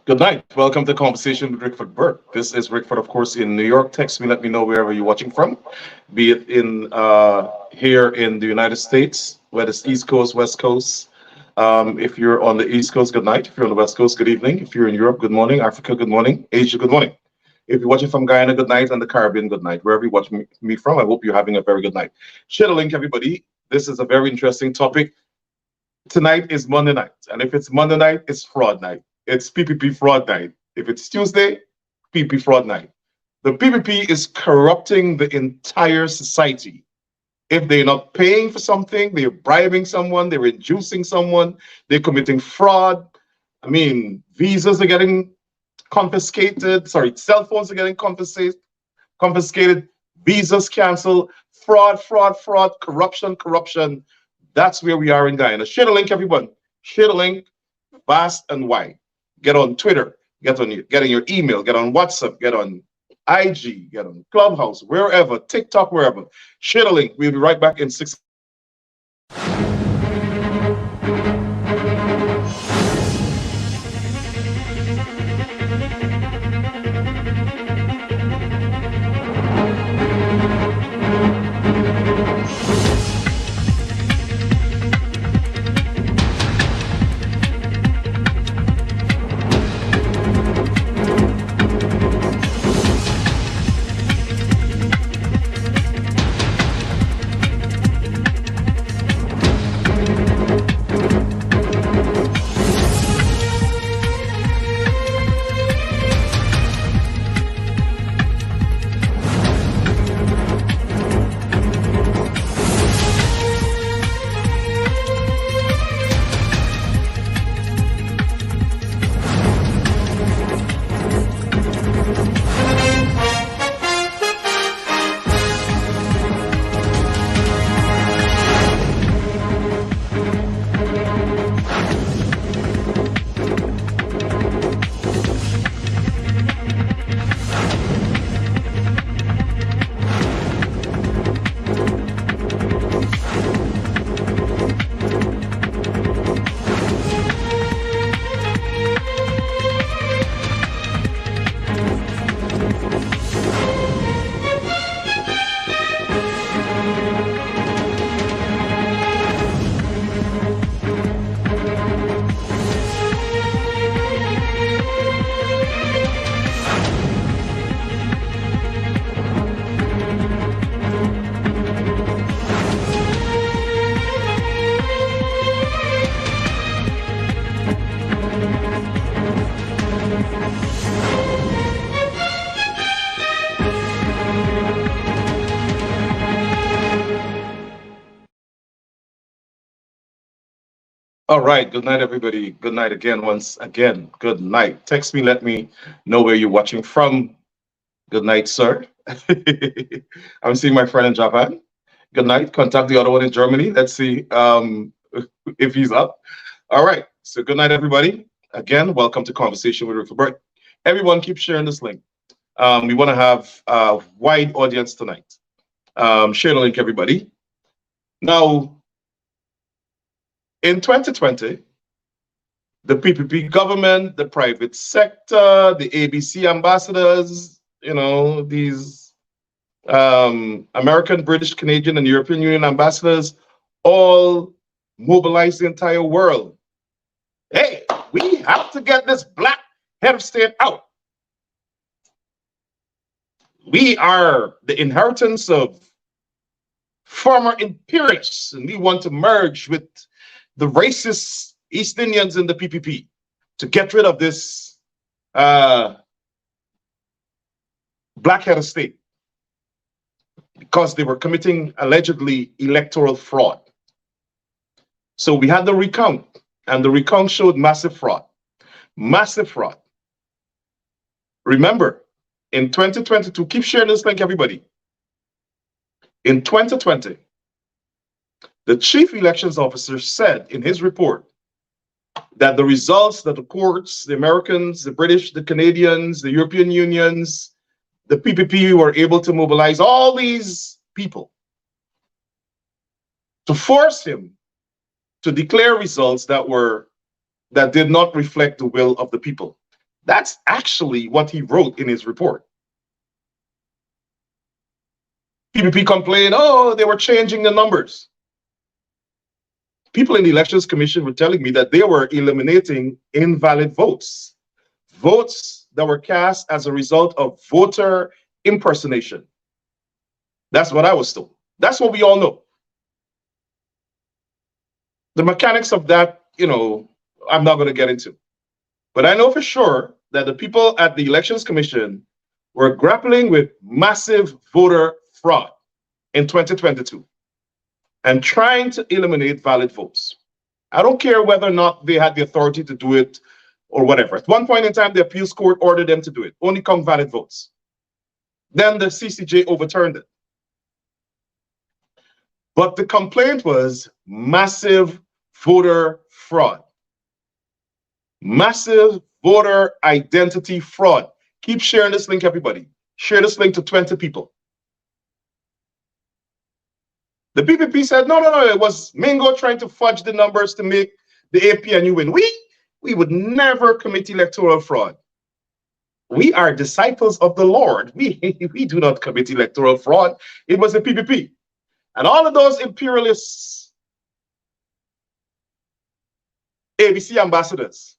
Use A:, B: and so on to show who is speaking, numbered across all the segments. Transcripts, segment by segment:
A: Good night. Welcome to Conversation with Rickford Burke. This is Rickford, of course, in New York. Text me, let me know wherever you're watching from, be it in here in the United States, whether it's East Coast, West Coast. If you're on the East Coast, good night. If you're on the West Coast, good evening. If you're in Europe, good morning. Africa, good morning. Asia, good morning. If you're watching from Guyana, good night. And the Caribbean, good night. Wherever you watch me from, I hope you're having a very good night. Share the link, everybody. This is a very interesting topic. Tonight is Monday night. And if it's Monday night, it's fraud night. It's PPP fraud night. If it's Tuesday, PPP fraud night. The PPP is corrupting the entire society. If they're not paying for something, they're bribing someone, they're inducing someone, they're committing fraud. I mean, visas are getting confiscated. Sorry, cell phones are getting confiscated, visas canceled. Fraud, fraud, fraud, corruption, corruption. That's where we are in Guyana. Share the link, everyone. Share the link fast and wide. Get on Twitter, get in your email, get on WhatsApp, get on IG, get on Clubhouse, wherever, TikTok, wherever. Share the link. We'll be right back in 6. All right. Good night, everybody. Good night again. Once again, good night. Text me, let me know where you're watching from. Good night, sir. I'm seeing my friend in Japan. Good night. Contact the other one in Germany. Let's see if he's up. All right. So good night, everybody. Again, welcome to Conversation with Rick Burt. Everyone, keep sharing this link. We want to have a wide audience tonight. Share the link, everybody. Now, in 2020, the PPP government, the private sector, the ABC ambassadors, these American, British, Canadian, and European Union ambassadors all mobilized the entire world. Hey, we have to get this black head of state out. We are the inheritance of former imperialists, and we want to merge with the racist East Indians in the PPP to get rid of this black head of state because they were committing allegedly electoral fraud. So we had the recount, and the recount showed massive fraud. Massive fraud. Remember, in 2022, keep sharing this link, everybody. In 2020, the chief elections officer said in his report that the results that the courts, the Americans, the British, the Canadians, the European Unions, the PPP were able to mobilize all these people to force him to declare results that did not reflect the will of the people. That's actually what he wrote in his report. PPP complained, oh, they were changing the numbers. People in the Elections Commission were telling me that they were eliminating invalid votes, votes that were cast as a result of voter impersonation. That's what I was told. That's what we all know. The mechanics of that, I'm not going to get into. But I know for sure that the people at the Elections Commission were grappling with massive voter fraud in 2022 and trying to eliminate valid votes. I don't care whether or not they had the authority to do it or whatever. At one point in time, the appeals court ordered them to do it, only count valid votes. Then the CCJ overturned it. But the complaint was massive voter fraud. Massive voter identity fraud. Keep sharing this link, everybody. Share this link to 20 people. The PPP said, no, it was Mingo trying to fudge the numbers to make the APNU win. We would never commit electoral fraud. We are disciples of the Lord. We do not commit electoral fraud. It was the PPP. And all of those imperialists, ABC ambassadors,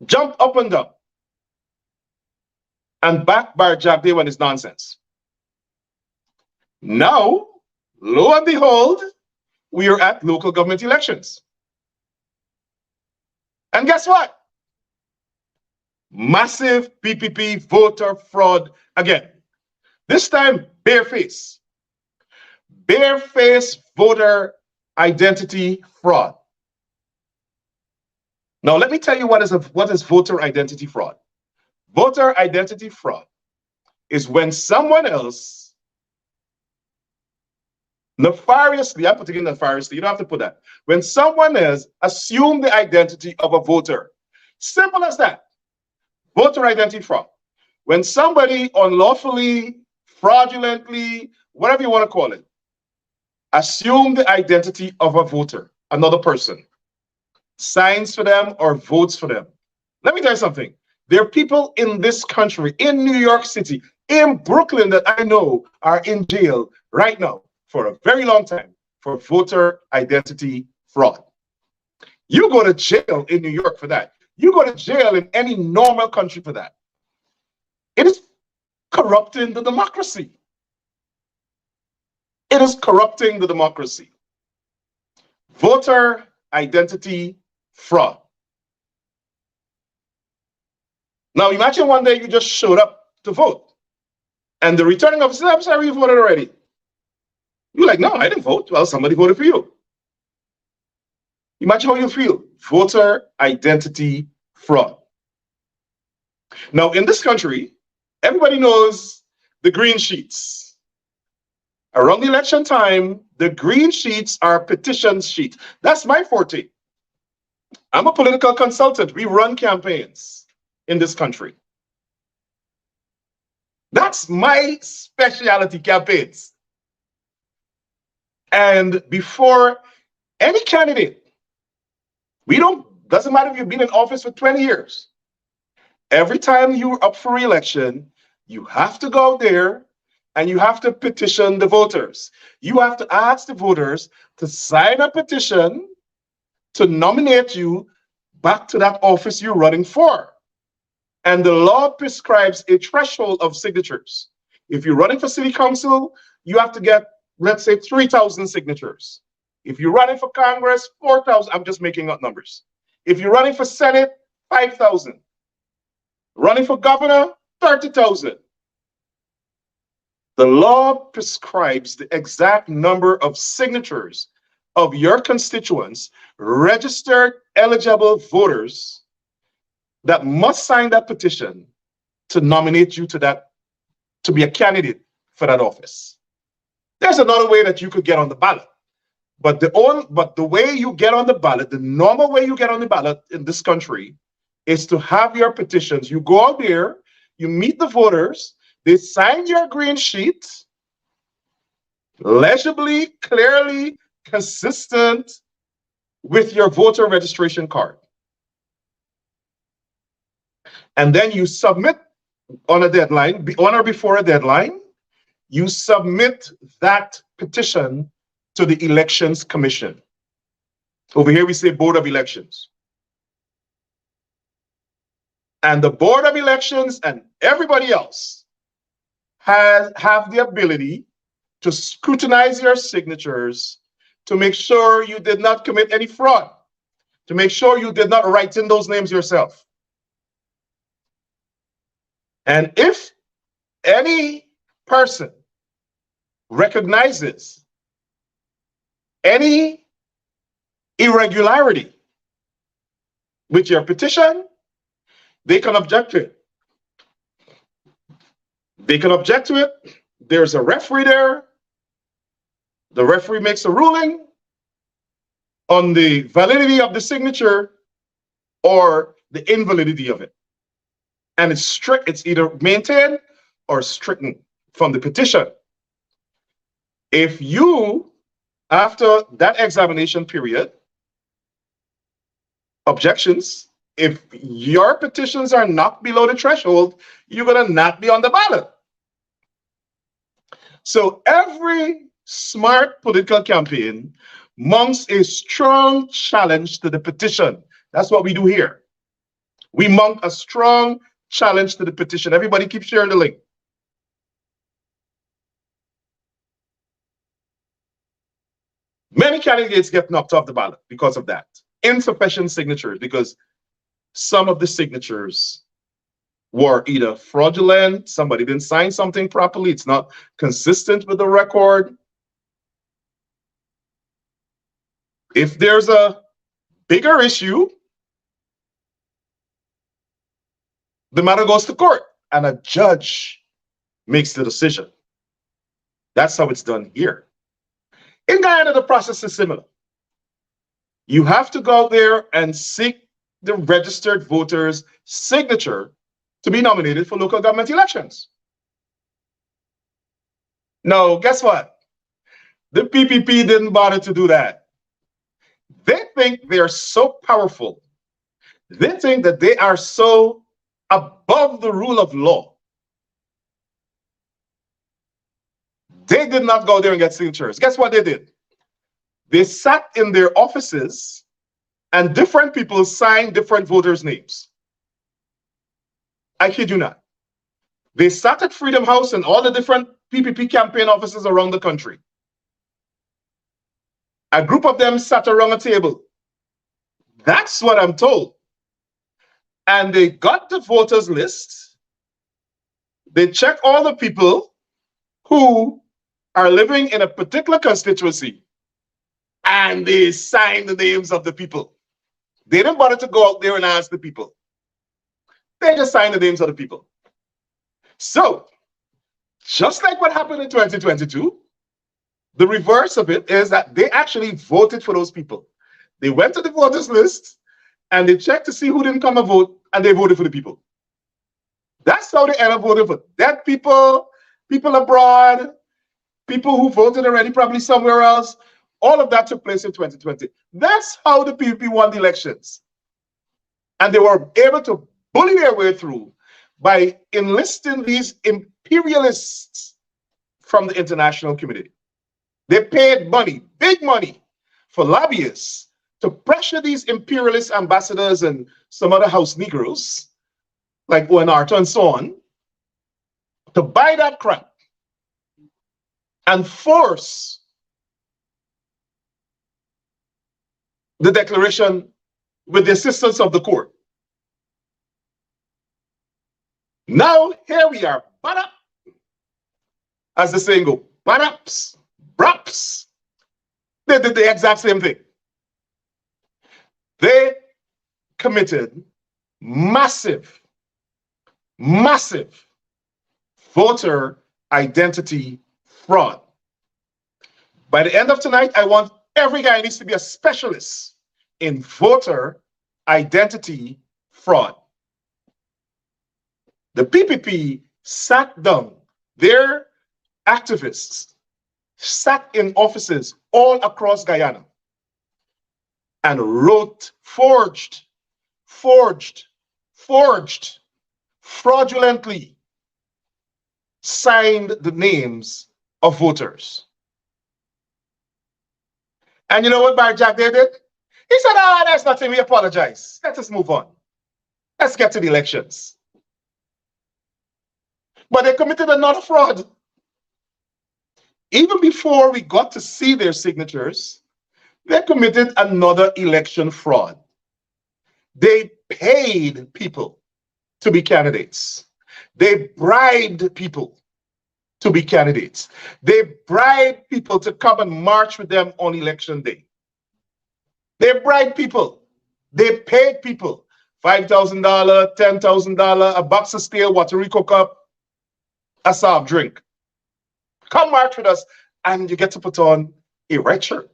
A: jumped up and down and backed by Jack Day when it's nonsense. Now, lo and behold, we are at local government elections. And guess what? Massive PPP voter fraud again. This time, bareface. Bareface voter identity fraud. Now, let me tell you what is voter identity fraud. Voter identity fraud is when someone else nefariously, I'm putting in nefariously, you don't have to put that. When someone else assumes the identity of a voter. Simple as that. Voter identity fraud. When somebody unlawfully, fraudulently, whatever you want to call it, assume the identity of a voter, another person, signs for them or votes for them. Let me tell you something. There are people in this country, in New York City, in Brooklyn that I know are in jail right now for a very long time for voter identity fraud. You go to jail in New York for that. You go to jail in any normal country for that. It is corrupting the democracy. It is corrupting the democracy. Voter identity fraud. Now imagine one day you just showed up to vote and the returning officer said, I'm sorry, you voted already. You're like, no, I didn't vote. Well, somebody voted for you. Imagine how you feel. Voter identity fraud. Now, in this country, everybody knows the green sheets. Around the election time, the green sheets are petition sheets. That's my forte. I'm a political consultant. We run campaigns in this country. That's my specialty, campaigns. And before any candidate, doesn't matter if you've been in office for 20 years. Every time you're up for re-election, you have to go there and you have to petition the voters. You have to ask the voters to sign a petition to nominate you back to that office you're running for. And the law prescribes a threshold of signatures. If you're running for city council, you have to get, let's say, 3,000 signatures. If you're running for Congress, 4,000. I'm just making up numbers. If you're running for Senate, 5,000. Running for governor, 30,000. The law prescribes the exact number of signatures of your constituents, registered eligible voters, that must sign that petition to nominate you to be a candidate for that office. There's another way that you could get on the ballot. But the way you get on the ballot, the normal way you get on the ballot in this country, is to have your petitions. You go out there, you meet the voters, they sign your green sheet, legibly, clearly, consistent with your voter registration card. And then you submit on a deadline, on or before a deadline, you submit that petition to the Elections Commission. Over here we say Board of Elections. And the Board of Elections and everybody else have the ability to scrutinize your signatures to make sure you did not commit any fraud, to make sure you did not write in those names yourself. And if any person recognizes any irregularity with your petition, they can object to it. They can object to it. There's a referee there. The referee makes a ruling on the validity of the signature or the invalidity of it. And it's strict, it's either maintained or stricken from the petition. If you, after that examination period, objections, if your petitions are not below the threshold, you're gonna not be on the ballot. So every smart political campaign mounts a strong challenge to the petition. That's what we do here. We mount a strong challenge to the petition. Everybody keep sharing the link. Many candidates get knocked off the ballot because of that. Insufficient signatures, because some of the signatures were either fraudulent, somebody didn't sign something properly, it's not consistent with the record. If there's a bigger issue, the matter goes to court and a judge makes the decision. That's how it's done here. In Guyana, the process is similar. You have to go out there and seek the registered voters' signature to be nominated for local government elections. Now, guess what? The PPP didn't bother to do that. They think they are so powerful. They think that they are so above the rule of law. They did not go there and get signatures. Guess what they did? They sat in their offices and different people signed different voters' names. I kid you not. They sat at Freedom House and all the different PPP campaign offices around the country. A group of them sat around a table. That's what I'm told. And they got the voters list. They check all the people who are living in a particular constituency. and they signed the names of the people. They didn't bother to go out there and ask the people. They just signed the names of the people. So, just like what happened in 2022, the reverse of it is that they actually voted for those people. They went to the voters list and they checked to see who didn't come and vote, and they voted for the people. That's how they end up voting for dead people, people abroad, people who voted already probably somewhere else. All of that took place in 2020. That's how the PPP won the elections. And they were able to bully their way through by enlisting these imperialists from the international community. They paid money, big money, for lobbyists to pressure these imperialist ambassadors and some other house Negroes, like Owen Arthur and so on, to buy that crap and force the declaration with the assistance of the court. Now, here we are, butt up, as the saying goes, butt ups, brops. They did the exact same thing. They committed massive voter identity fraud. By the end of tonight, I want every guy needs to be a specialist in voter identity fraud. The PPP sat down, their activists sat in offices all across Guyana and wrote, forged, fraudulently signed the names of voters. And you know what Barry Jack did? He said, "Ah, that's nothing, we apologize. Let us move on. Let's get to the elections." But they committed another fraud. Even before we got to see their signatures, they committed another election fraud. They paid people to be candidates. They bribed people to be candidates. They bribed people to come and march with them on election day. They bribed people. They paid people $5,000, $10,000, a box of steel, Waterico cup, a soft drink. Come march with us, and you get to put on a red shirt.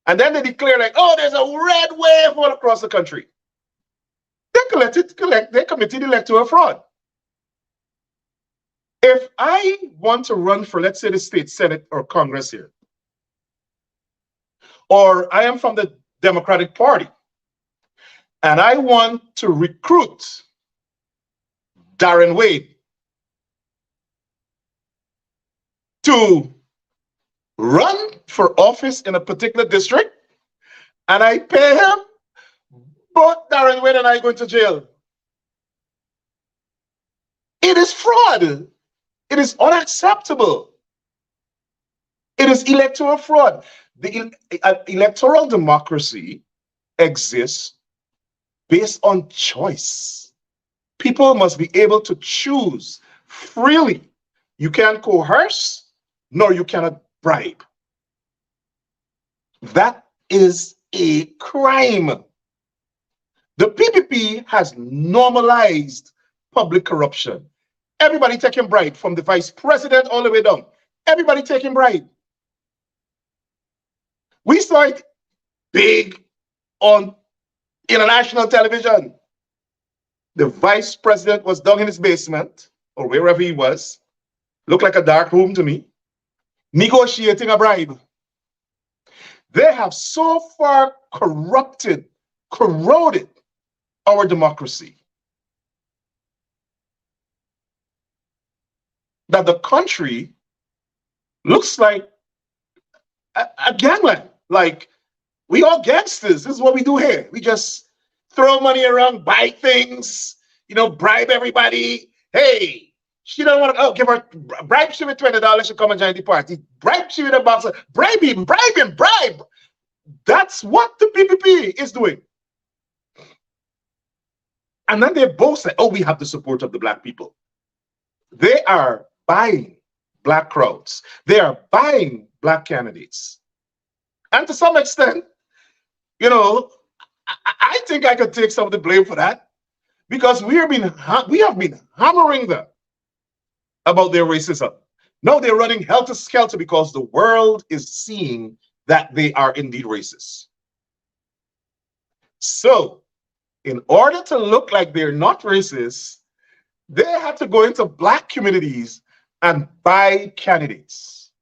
A: And then they declare like, oh, there's a red wave all across the country. They committed electoral fraud. If I want to run for, let's say, the state Senate or Congress here, or I am from the Democratic Party, and I want to recruit Darren Wade to run for office in a particular district, and I pay him, both Darren Wade and I going to jail. It is fraud. It is unacceptable. It is electoral fraud. The electoral democracy exists based on choice. People must be able to choose freely. You can't coerce, nor you cannot bribe. That is a crime. The PPP has normalized public corruption. Everybody taking bribe, from the vice president all the way down. Everybody taking bribe. We saw it big on international television. The vice president was down in his basement, or wherever he was, looked like a dark room to me, negotiating a bribe. They have so far corroded our democracy that the country looks like a gangland. Like, we all gangsters. This is what we do here. We just throw money around, buy things, bribe everybody. Hey, she don't want to, give her, bribe she with $20, she'll come and join the party. Bribe she with a box, bribe him. That's what the PPP is doing. And then they both say, oh, we have the support of the Black people. They are buying Black crowds. They are buying Black candidates. And to some extent, you know, I think I could take some of the blame for that because we have been hammering them about their racism. Now they're running helter skelter because the world is seeing that they are indeed racist. So, in order to look like they're not racist, they had to go into black communities and buy candidates.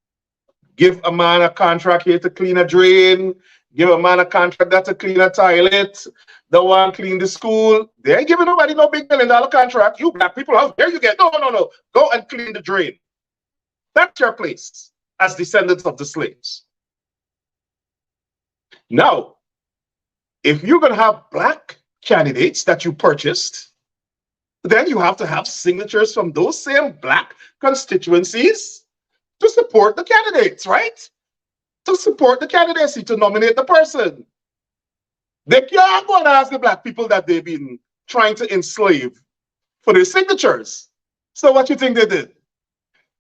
A: Give a man a contract here to clean a drain, give a man a contract that to clean a toilet, the one clean the school. They ain't giving nobody no big $1 million contract. You black people, how dare you get? No, no, no. Go and clean the drain. That's your place as descendants of the slaves. Now, if you're going to have black candidates that you purchased, then you have to have signatures from those same black constituencies to support the candidates, right? To support the candidacy, to nominate the person. They can't go and ask the black people that they've been trying to enslave for their signatures. So what you think they did?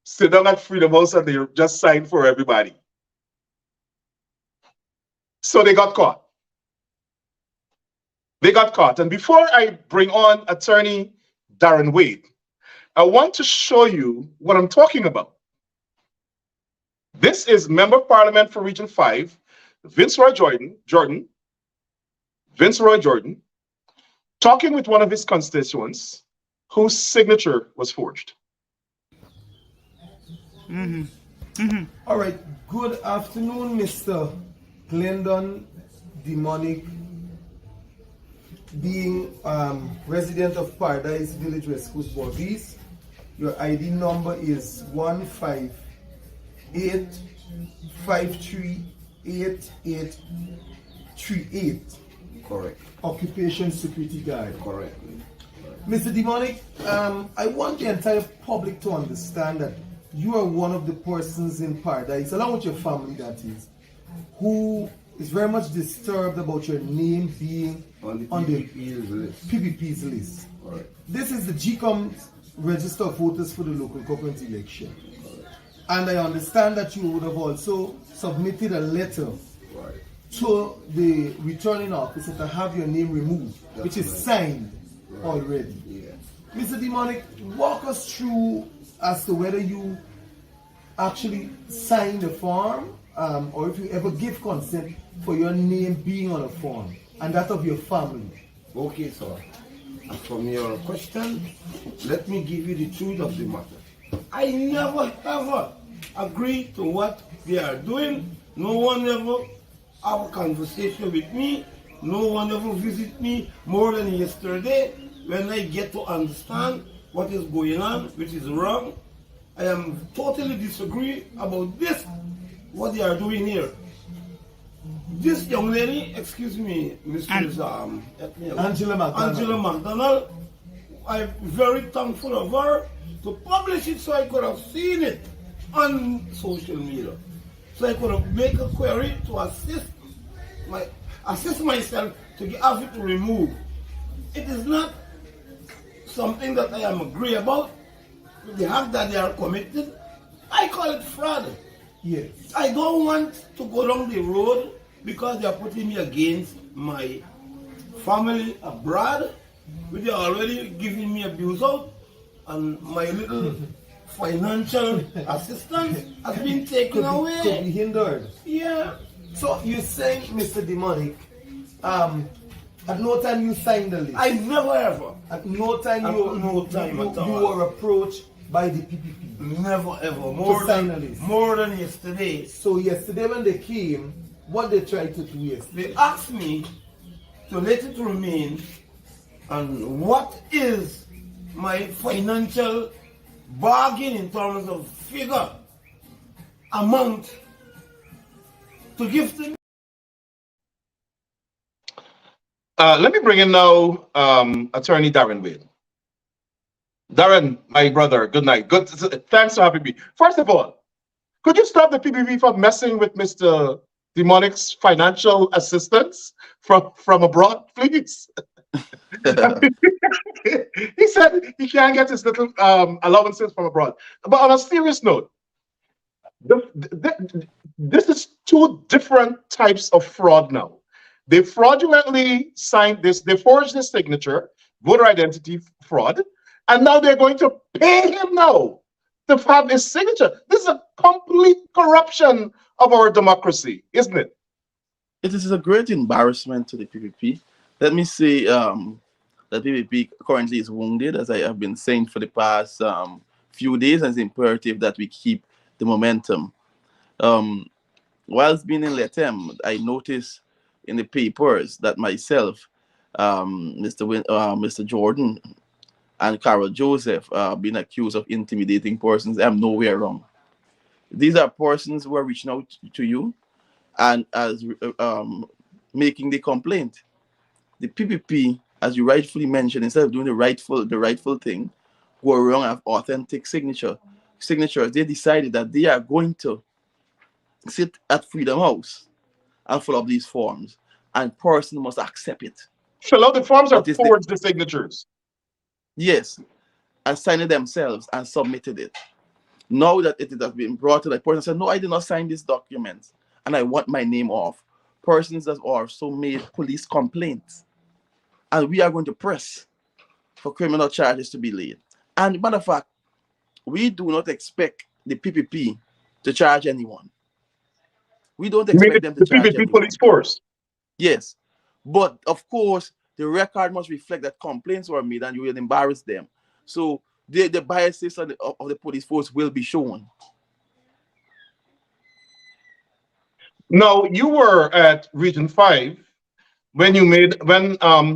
A: Sit down at Freedom House and they just signed for everybody. So they got caught. They got caught. And before I bring on attorney Darren Wade, I want to show you what I'm talking about. This is Member of Parliament for Region 5, Vince Roy Jordan, talking with one of his constituents whose signature was forged.
B: All right. Good afternoon, Mr. Glendon Demonic, being resident of Paradise Village, West Coast, Bobbies. Your ID number is 158538838.
C: Correct.
B: Occupation security guard.
C: Correct.
B: Mr. Demonic, I want the entire public to understand that you are one of the persons in Paradise, along with your family that is, who is very much disturbed about your name being on the PPP's list.
C: Correct.
B: This is the GCOM's register of voters for the local government election. Correct. And I understand that you would have also submitted a letter to the returning officer to have your name removed, which is signed already.
C: Yeah.
B: Mr. Demonic, walk us through as to whether you actually signed the form or if you ever give consent for your name being on a form and that of your family.
C: Okay, sir. As from your question, let me give you the truth of the matter. I never ever agree to what they are doing. No one ever have a conversation with me. No one ever visit me more than yesterday when I get to understand what is going on, which is wrong. I am totally disagree about this, what they are doing here. This young lady, excuse me, Mrs.
B: Angela
C: McDonald, I'm very thankful of her to publish it so I could have seen it on social media. So I could have made a query to assist myself to have it removed. It is not something that I am agree about. The act that they are committed, I call it fraud.
B: Yes.
C: I don't want to go down the road because they are putting me against my family abroad, which they are already giving me abuse out, and my little financial assistance has been taken away.
B: Could be hindered.
C: Yeah.
B: So you're saying, Mr. Demonic, at no time you signed the list?
C: I never ever.
B: At no time you were approached by the PPP?
C: Never ever. More than yesterday.
B: So yesterday when they came, what they tried to do yesterday?
C: They asked me to let it remain and what is my financial bargain in terms of figure, amount to give to me.
A: Let me bring in now attorney Darren Wade. Darren, my brother, good night. Good. Thanks for having me. First of all, could you stop the PPP from messing with Mr. Demonic's financial assistance from abroad, please? He said he can't get his little allowances from abroad. But on a serious note, This is two different types of fraud now. They fraudulently signed this, they forged his signature, voter identity fraud, and now they're going to pay him now to have his signature. This is a complete corruption of our democracy, isn't it?
D: It is a great embarrassment to the PPP. Let me say that PPP currently is wounded, as I have been saying for the past few days, and it's imperative that we keep the momentum. Um, whilst being in Letem, I noticed in the papers that myself, Mr. Jordan, and Carol Joseph being accused of intimidating persons. I'm nowhere wrong. These are persons who are reaching out to you and as making the complaint. The PPP, as you rightfully mentioned, instead of doing the rightful thing, go around have authentic signatures. They decided that they are going to sit at Freedom House and fill up these forms, and person must accept it.
A: Fill out the forms or
D: That is the
A: forge the signatures.
D: yes, and sign it themselves and submitted it. Now that it has been brought to the person said, no, I did not sign this document and I want my name off. Persons that also made police complaints. And we are going to press for criminal charges to be laid. And matter of fact, we do not expect the PPP to charge anyone. We don't
A: You mean
D: expect them to
A: the
D: charge
A: PPP
D: anyone.
A: police force?
D: Yes. But of course, the record must reflect that complaints were made and you will embarrass them. So the biases of the police force will be shown.
A: Now, you were at Region 5 when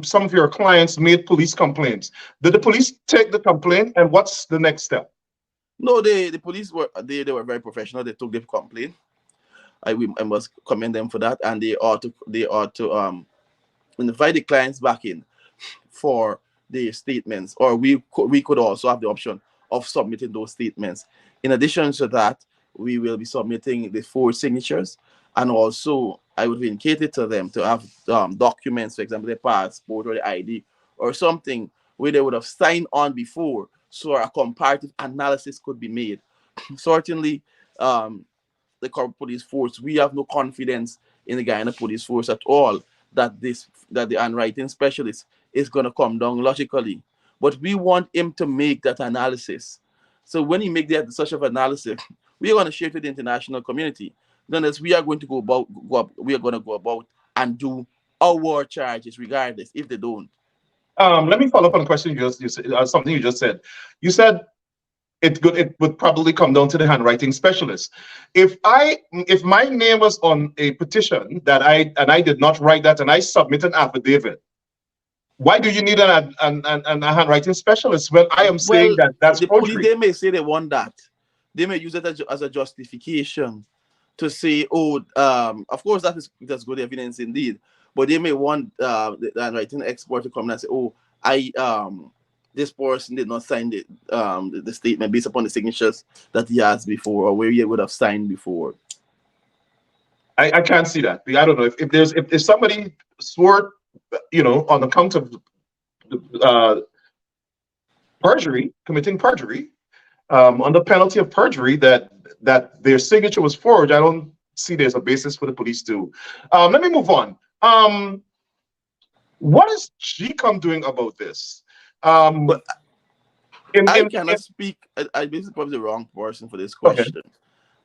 A: some of your clients made police complaints. Did the police take the complaint, and what's the next step?
D: No, the police were very professional. They took the complaint. I must commend them for that, and they ought to invite the clients back in for the statements, or we could also have the option of submitting those statements. In addition to that, we will be submitting the 4 signatures, and also I would indicate it to them to have documents, for example, their passport or the ID or something where they would have signed on before, so a comparative analysis could be made. Certainly, the current police force, we have no confidence in the Guyana police force at all that the handwriting specialist is going to come down logically. But we want him to make that analysis. So when he make that such of analysis, we are going to share it with the international community. Then as we are going to we are going to go about and do our charges regardless if they don't.
A: Let me follow up on a question you said, something you just said. You said it would probably come down to the handwriting specialist. If my name was on a petition that I did not write that and I submit an affidavit, why do you need a handwriting specialist when I am saying
D: Well,
A: that that's
D: the police,
A: forgery?
D: they may say they want that. They may use it as a justification to say, oh, of course that's good evidence indeed. But they may want the handwriting expert to come and say, oh, I this person did not sign the statement based upon the signatures that he has before or where he would have signed before.
A: I can't see that. I don't know if somebody swore, on account of uh, perjury, committing perjury, under penalty of perjury, that their signature was forged. I don't see there's a basis for the police to. Let me move on. What is GCOM doing about this?
D: But I
A: In
D: cannot speak. I basically probably the wrong person for this
A: okay.
D: question.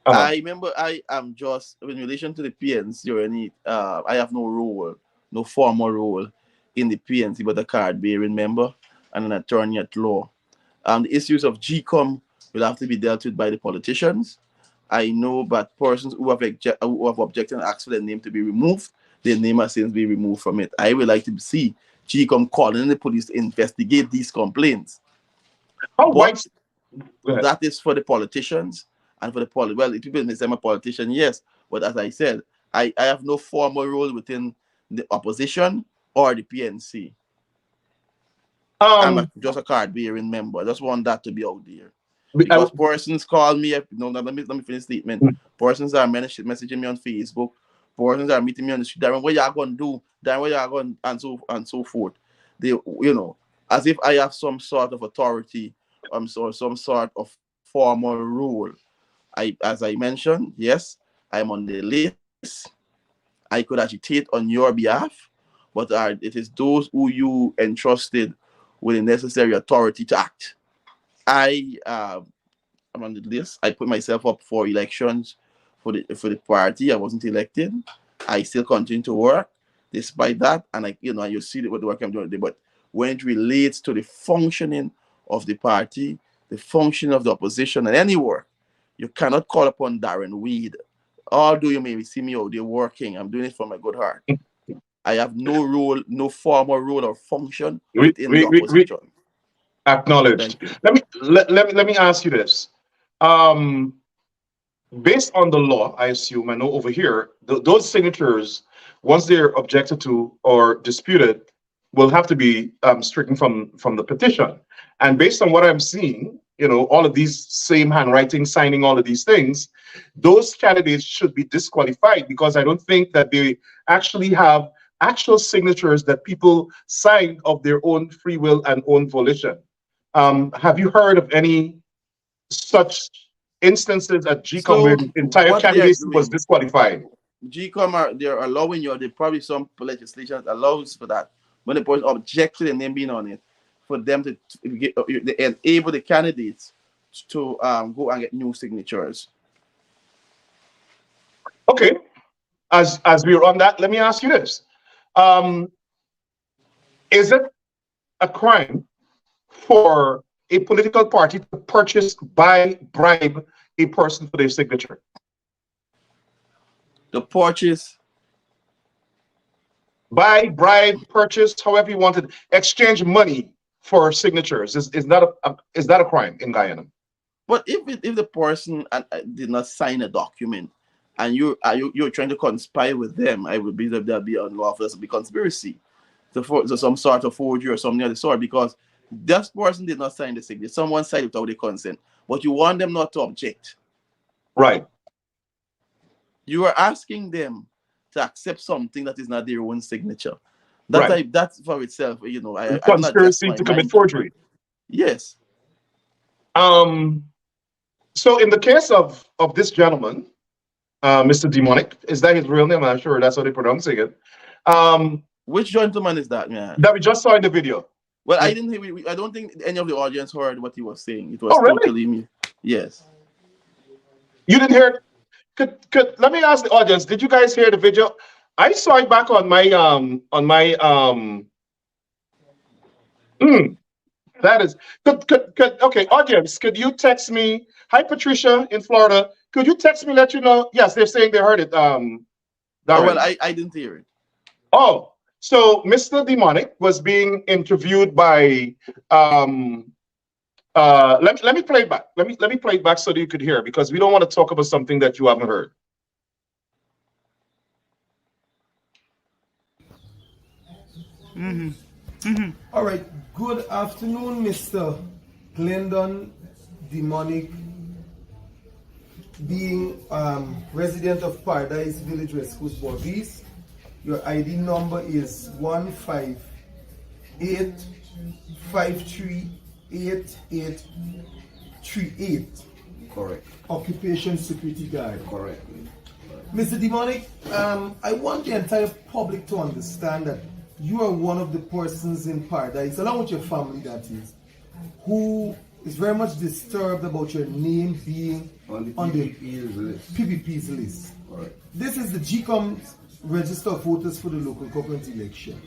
A: Uh-huh.
D: I remember I am just in relation to the PNC or any I have no role, no formal role in the PNC, but a card bearing member and an attorney at law. The issues of GCOM will have to be dealt with by the politicians. I know, but persons who have objected and asked for their name to be removed, their name has since been removed from it. I would like to see GCOM calling the police to investigate these complaints.
A: How
D: But
A: white? Go ahead.
D: that is for the politicians and for the well, if people may say I'm a politician, yes, but as I said, I have no formal role within the opposition or the PNC.
A: Um,
D: Just a card bearing member. I just want that to be out there.
A: I,
D: Because persons call me, no, no, let me finish the statement. Persons are messaging me on Facebook, persons are meeting me on the street, Darren, what y'all gonna do? Darren, what y'all gonna, and so forth. They, as if I have some sort of authority, so some sort of formal role. as I mentioned, yes, I'm on the list. I could agitate on your behalf, but it is those who you entrusted with the necessary authority to act. I I'm on the list. I put myself up for elections for the party. I wasn't elected. I still continue to work despite that, and and you see what the work I'm doing today. But when it relates to the functioning of the party, the function of the opposition, and any work, you cannot call upon Darren Weed. Although you may see me out there working, I'm doing it from my good heart. I have no role, no formal role or function within the
A: We
D: opposition.
A: acknowledged.
D: Thank you.
A: Let me ask you this. Um, Based on the law, I assume, I know over here, those signatures, once they're objected to or disputed, will have to be stricken from the petition. And based on what I'm seeing, all of these same handwriting, signing all of these things, those candidates should be disqualified because I don't think that they actually have actual signatures that people signed of their own free will and own volition. Have you heard of any such instances at GCOM where
D: So
A: the entire
D: what they are
A: candidacy was
D: doing,
A: disqualified?
D: they're allowing you. There probably some legislation that allows for that. When the person objects to the name being on it, for them to enable the candidates to go and get new signatures.
A: Okay, as we're on that, let me ask you this. Um, is it a crime for a political party to purchase, buy, bribe a person for their signature?
D: The purchase,
A: Buy, bribe, purchase, however you want it, exchange money for signatures is that a crime in Guyana?
D: but if the person did not sign a document, and you're trying to conspire with them, I would believe that be unlawful. That's be conspiracy, so some sort of forgery or something of the sort, because this person did not sign the signature. Someone signed without the consent, but you want them not to object.
A: Right.
D: You are asking them to accept something that is not their own signature.
A: Right.
D: That's for itself, I'm not just
A: Conspiracy
D: my
A: to commit
D: mind.
A: forgery.
D: Yes.
A: So in the case of this gentleman, Mr. Demonic, is that his real name? I'm not sure that's how they pronounce it.
D: Which gentleman is that, man?
A: That we just saw in the video.
D: Well, I didn't. I don't think any of the audience heard what he was saying. It was
A: Oh, really?
D: totally me. Yes.
A: You didn't hear it? Could let me ask the audience, did you guys hear the video? I saw it back on my that is could okay, audience, could you text me? Hi Patricia in Florida. Could you text me, let you know? Yes, they're saying they heard it.
D: Oh, well,
A: Darren.
D: I didn't hear it.
A: Oh, so Mr. Demonic was being interviewed by let me play it back. Let me play it back so that you could hear, because we don't want to talk about something that you haven't heard.
B: All right. Good afternoon, Mr. Glendon Demonic, being resident of Paradise Village, West Coast, Bordees. Your ID number is 158538838.
C: Correct.
B: Occupation security guard.
C: Correct.
B: Mr. Demonic, I want the entire public to understand that you are one of the persons in Paradise, along with your family that is, who is very much disturbed about your name being
C: On the
B: PPP's list.
C: Correct.
B: This is the GCOM register of voters for the local government election.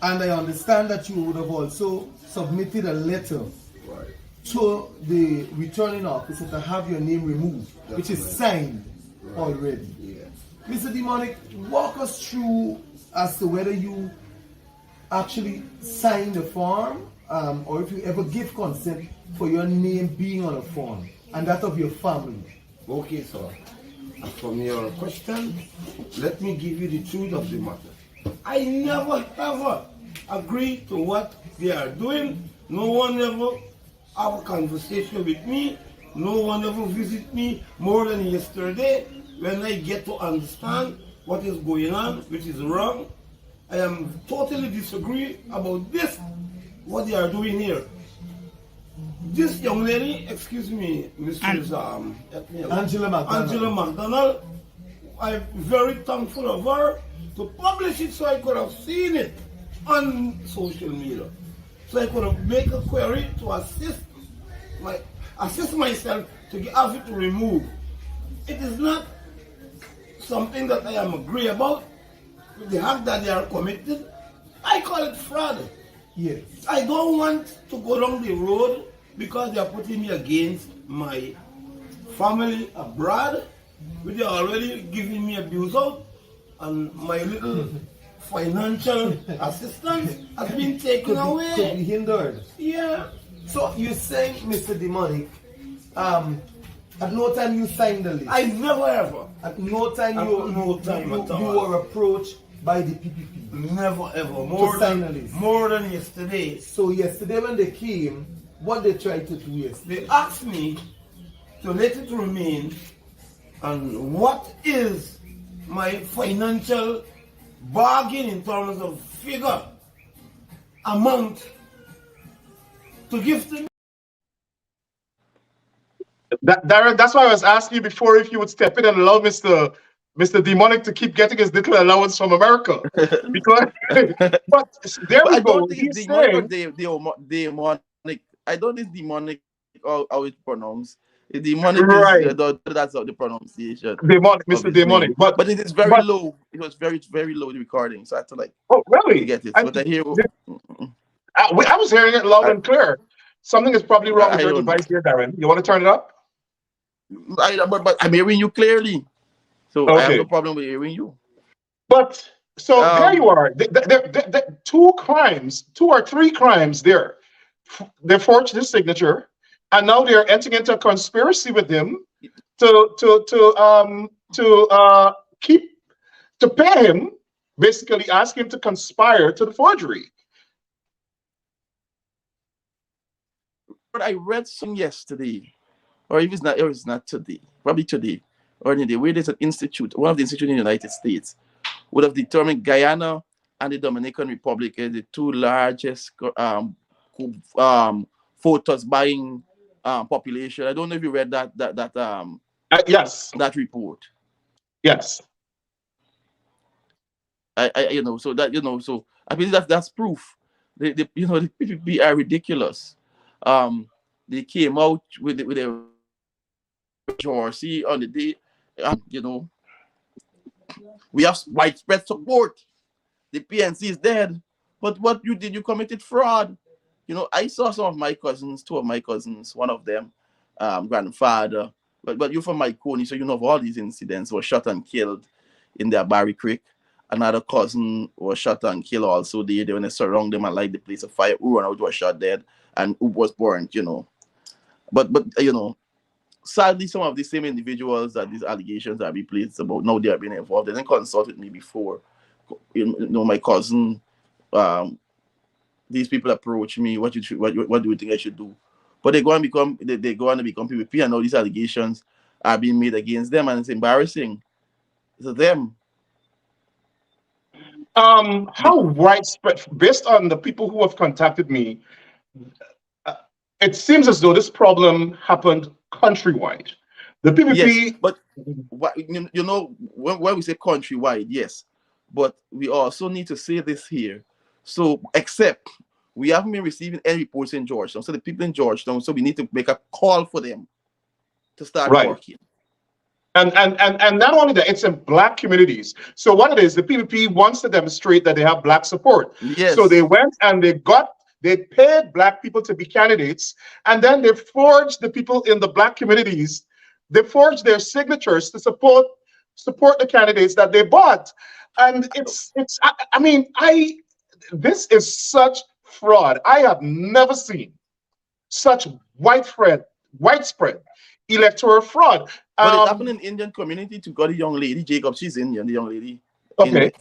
B: And I understand that you would have also submitted a letter
C: Right.
B: to the returning officer to have your name removed, which is signed already.
C: Yeah.
B: Mr. Demonic, walk us through as to whether you actually signed the form, or if you ever give consent for your name being on a form and that of your family.
C: Okay, sir. From your question, let me give you the truth of the matter. I never ever agree to what they are doing. No one ever have a conversation with me. No one ever visit me more than yesterday when I get to understand what is going on, which is wrong. I am totally disagree about this, what they are doing here. this young lady, excuse me, Mrs.
B: Angela McDonald.
C: Angela McDonald, I'm very thankful of her to publish it so I could have seen it on social media. So I could have made a query to assist myself to have it removed. It is not something that I am agree about with the act that they are committed. I call it fraud.
B: Yes.
C: I don't want to go down the road because they are putting me against my family abroad, which they are already giving me abuse out, and my little financial assistance has been taken away.
B: Could be hindered.
C: Yeah.
B: So you're saying, Mr. Demonic, at no time you signed the list.
C: I never ever.
B: At no time you were approached by the PPP.
C: Never ever. More than yesterday.
B: So yesterday when they came, what they tried to do yesterday?
C: They asked me to let it remain, and what is my financial bargain in terms of figure, amount to give to me.
A: Darren, that's why I was asking you before if you would step in and allow Mr. Demonic to keep getting his little allowance from America. Because, but there we
D: I
A: go.
D: don't think it's
A: He's
D: demonic,
A: saying,
D: demonic. I don't think it's demonic how it's pronounced. It's demonic
A: right.
D: is that's how the pronunciation.
A: Demonic, Mr.
D: of his
A: Demonic.
D: name.
A: But
D: it is very low. It was very, very low, the recording. So I had to
A: oh, really?
D: get it.
A: I,
D: But I hear
A: I was hearing it loud and clear. Something is probably wrong with your
D: don't know.
A: device here, Darren. You want to turn it up?
D: but I'm hearing you clearly. So I have
A: Okay.
D: no problem with hearing you.
A: But so there you are. Two or three crimes there. They forged his signature, and now they're entering into a conspiracy with him to pay him, basically ask him to conspire to the forgery.
D: But I read something yesterday, or if it's not today, probably today, or in the way there's an institute, one of the institutes in the United States, would have determined Guyana and the Dominican Republic as the two largest photos buying population. I don't know if you read
A: Yes.
D: that report.
A: Yes.
D: So I believe that's proof. The PPP are ridiculous. They came out with a jersey on the day, we have widespread support. The PNC is dead, but what you did, you committed fraud. I saw some of my cousins, two of my cousins, one of them, grandfather, but you're from Myconi, so you know of all these incidents, were shot and killed in their Barry Creek. Another cousin was shot and killed also. They when they surround them and light the place of fire. Who ran out was shot dead, and who was burnt, But sadly, some of the same individuals that these allegations are being placed about now, they are being involved. They didn't consult with me before. My cousin, these people approach me. What do you think I should do? But they go and become PPP, and now these allegations are being made against them, and it's embarrassing to them.
A: How widespread, based on the people who have contacted me, it seems as though this problem happened countrywide. The PPP.
D: Yes, but when we say countrywide, yes, but we also need to say this here. So, except we haven't been receiving any reports in Georgetown, so the people in Georgetown, so we need to make a call for them to start working.
A: And not only that, it's in Black communities. So what it is, the PPP wants to demonstrate that they have Black support.
D: Yes.
A: So they went and they paid Black people to be candidates, and then they forged the people in the Black communities. They forged their signatures to support the candidates that they bought. And this is such fraud. I have never seen such widespread electoral fraud.
D: But it happened in Indian community to got a young lady, Jacob. She's Indian, the young lady.
A: Okay.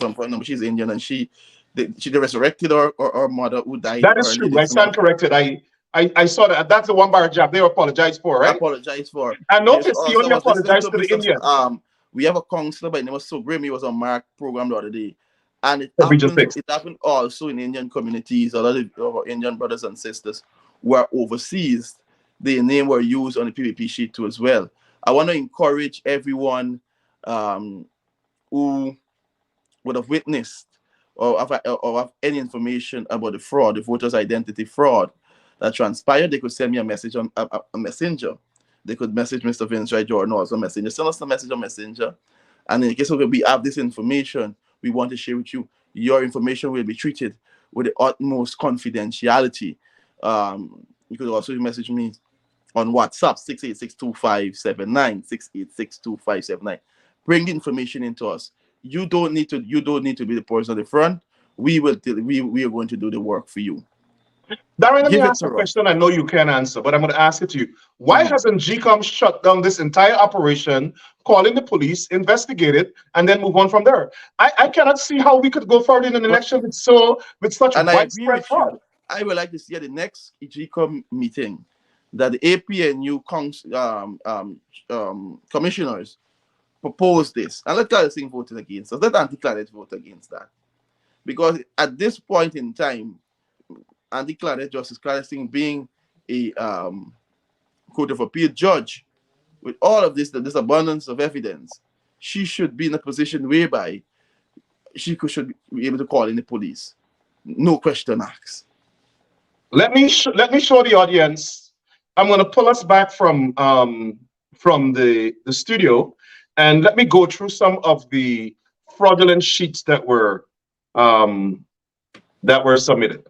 D: She's Indian, and she resurrected her mother who died.
A: That is true. I stand corrected. I saw that. That's the one bar job they apologized for, right?
D: Apologized for.
A: I noticed he only apologized to the Indian.
D: We have a counselor by the name of Sogrim. He was on Mark program the other day. And it happened also in Indian communities. A lot of our Indian brothers and sisters who are overseas. their name were used on the PPP sheet too as well. I want to encourage everyone who would have witnessed or have any information about the fraud, the voters' identity fraud that transpired. They could send me a message on a messenger. They could message Mr. Vince Wright Jordan or some messenger. Send us a message on messenger. And in case we have this information we want to share with you, your information will be treated with the utmost confidentiality. You could also message me on WhatsApp 686-2579, 686-2579. Bring the information into us. You don't need to be the person at the front. We are going to do the work for you.
A: Darren, let me
D: Give it
A: ask a
D: to us.
A: question I know you can answer, but I'm going to ask it to you. Why
D: Mhm.
A: hasn't GCOM shut down this entire operation, call in the police, investigate it, and then move on from there? I cannot see how we could go forward in an
D: But
A: election with such
D: and I agree
A: widespread
D: with you.
A: fraud.
D: I would like to see at the next GCOM meeting that the APNU commissioners propose this, and let Claudette vote against us. Let Anti-Claudette vote against that, because at this point in time, Anti-Claudette, Justice Claudette being a Court of Appeal judge, with all of this abundance of evidence, she should be in a position whereby should be able to call in the police, no question asked.
A: Let me show the audience. I'm going to pull us back from the studio, and let me go through some of the fraudulent sheets um, that were submitted.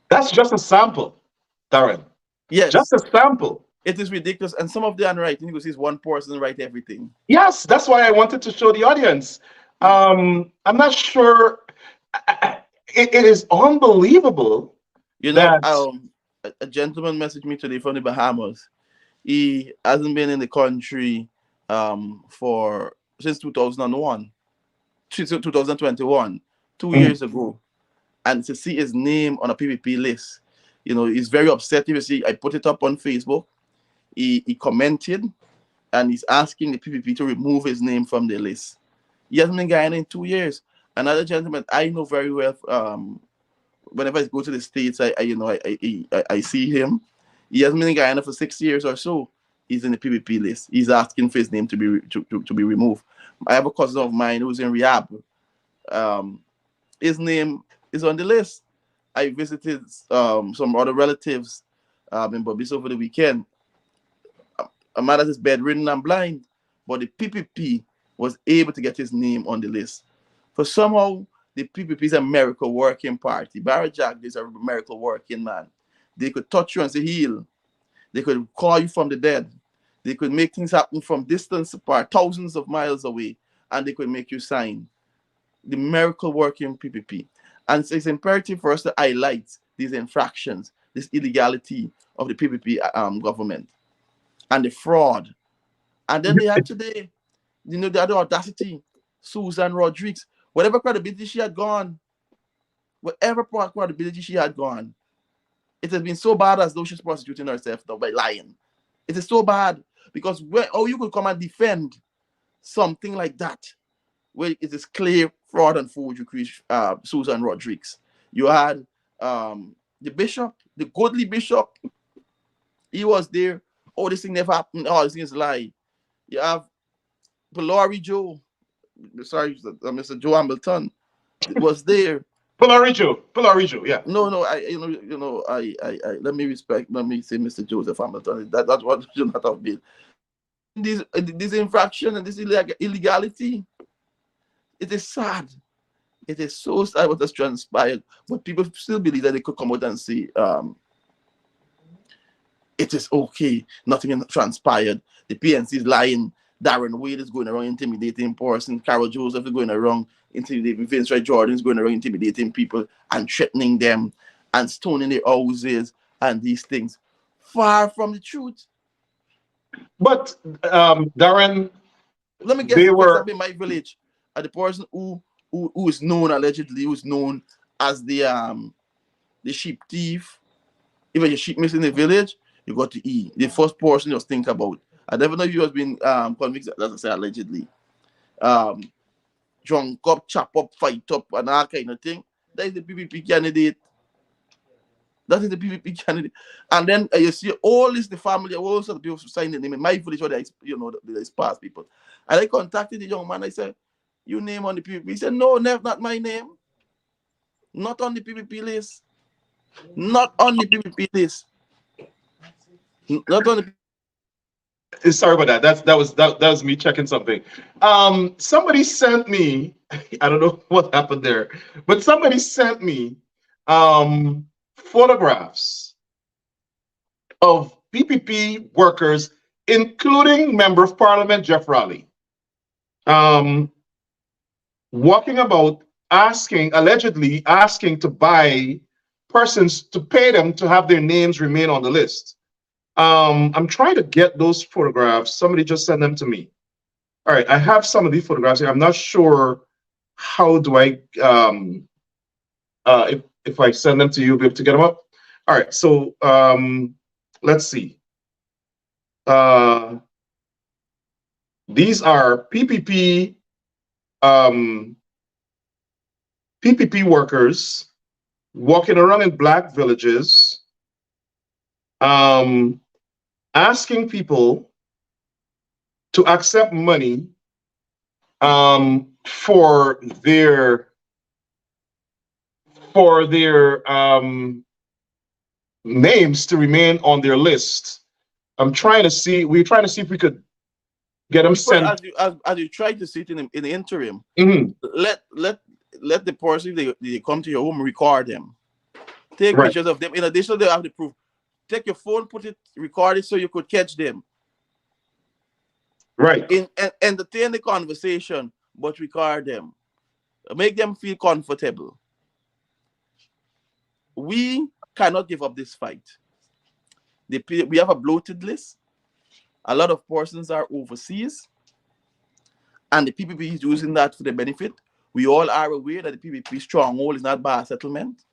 A: That's just a sample, Darren. Just
D: Yes,
A: a sample.
D: it is ridiculous, and some of the handwriting because it's one person write everything.
A: Yes, that's why I wanted to show the audience. I'm not sure. It is unbelievable
D: You know,
A: that
D: a gentleman messaged me today from the Bahamas. He hasn't been in the country for since 2001, 2021, 2 years ago, and to see his name on a PPP list, he's very upset. You see, I put it up on Facebook. He commented, and he's asking the PPP to remove his name from the list. He hasn't been Guyana in 2 years. Another gentleman I know very well. Whenever I go to the States, I see him. He hasn't been in Guyana for 6 years or so. He's in the PPP list. He's asking for his name to be removed. I have a cousin of mine who's in rehab. Um, his name is on the list. I visited some other relatives in Bobis over the weekend. A man that is bedridden and blind, but the PPP was able to get his name on the list. For somehow, the PPP is a miracle working party. Barry Jack is a miracle working man. They could touch you and say heal. They could call you from the dead. They could make things happen from distance apart, thousands of miles away, and they could make you sign. The miracle working PPP. And so it's imperative for us to highlight these infractions, this illegality of the PPP government and the fraud. And then they had today, they had the audacity, Susan Rodriguez, whatever credibility she had gone, it has been so bad as though she's prostituting herself now by lying. It is so bad because you could come and defend something like that. where it is clear fraud and forgery, Susan Rodriguez. You had the bishop, the godly bishop, he was there. Oh, this thing never happened. Oh, this thing is a lie. You have Polari Joe, sorry, Mr. Joe Hamilton was there.
A: Pilarijo, yeah.
D: No, let me say Mr. Joseph Hamilton. That's what should not have been. This infraction and this illegality, it is sad. It is so sad what has transpired, but people still believe that they could come out and say, it is okay, nothing has transpired. The PNC is lying. Darren Wade is going around intimidating person. Carol Joseph is going around intimidating. Vince Wright Jordan is going around intimidating people and threatening them and stoning their houses and these things. Far from the truth.
A: But Darren,
D: Let me guess.
A: they
D: For
A: were
D: example, in my village, the person who is known allegedly, who is known as the sheep thief. If a sheep missing in the village, you got to E. The first person you just think about. I never know if he has been convicted, as I say, allegedly. Drunk up, chop up, fight up, and that kind of thing. That is the PPP candidate. That is the PPP candidate. And then you see all this, the family, all sorts of people signing the name. In my village, where they sparse people. And I contacted the young man. I said, "You name on the PPP?" He said, "No, not my name. Not on the PPP list. Not on the PPP list. Not on the."
A: Sorry about that. That was me checking something. Somebody sent me. I don't know what happened there, but somebody sent me photographs of PPP workers, including Member of Parliament Jeff Raleigh, walking about allegedly asking to buy persons to pay them to have their names remain on the list. I'm trying to get those photographs. Somebody just sent them to me. All right, I have some of these photographs here. I'm not sure how do I if I send them to you, you'll be able to get them up. All right, so let's see. These are PPP workers walking around in black villages, asking people to accept money for their names to remain on their list. We're trying to see if we could get them sent.
D: As you try to sit in the interim,
A: Mhm.
D: let the person, they come to your home, record them. Take
A: Right.
D: pictures of them. In addition, they have the proof. Take your phone, record it so you could catch them.
A: Right.
D: Entertain the conversation, but record them. Make them feel comfortable. We cannot give up this fight. We have a bloated list. A lot of persons are overseas, and the PPP is using that for the benefit. We all are aware that the PPP stronghold is not bar settlement.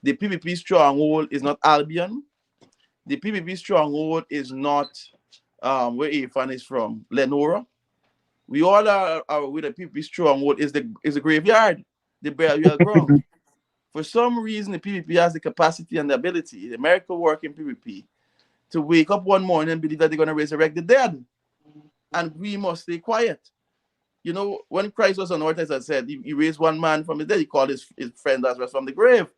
D: The PPP stronghold is not Albion. The PPP stronghold is not where Afan is from, Lenora. We all are aware that PPP stronghold is the graveyard, the burial ground. For some reason, the PPP has the capacity and the ability, the miracle working PPP, to wake up one morning and believe that they're going to resurrect the dead. And we must stay quiet. You know, when Christ was on earth, as I said, he raised one man from the dead. He called his friend Lazarus from the grave.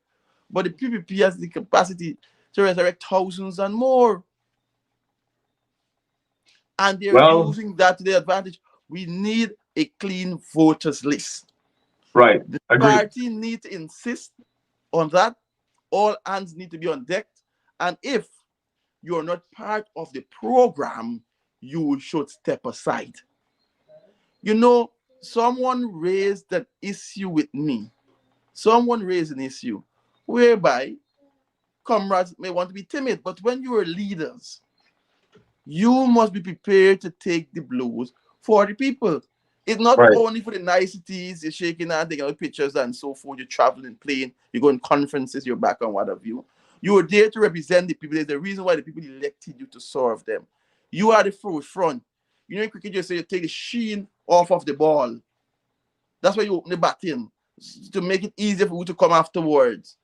D: But the PPP has the capacity to resurrect thousands and more. And they're using that to their advantage. We need a clean voters list.
A: Right.
D: The
A: Agreed.
D: party need to insist on that. All hands need to be on deck. And if you're not part of the program, you should step aside. You know, someone raised an issue with me. Someone raised an issue whereby comrades may want to be timid, but when you are leaders, you must be prepared to take the blows for the people. It's not
A: Right.
D: only for the niceties, you're shaking hands, taking out pictures and so forth, you're traveling, playing, you go in conferences, you're back on what have you. You are there to represent the people. There's the reason why the people elected you to serve them. You are the front. You know, in cricket, you say you take the sheen off of the ball. That's why you open the baton, to make it easier for you to come afterwards.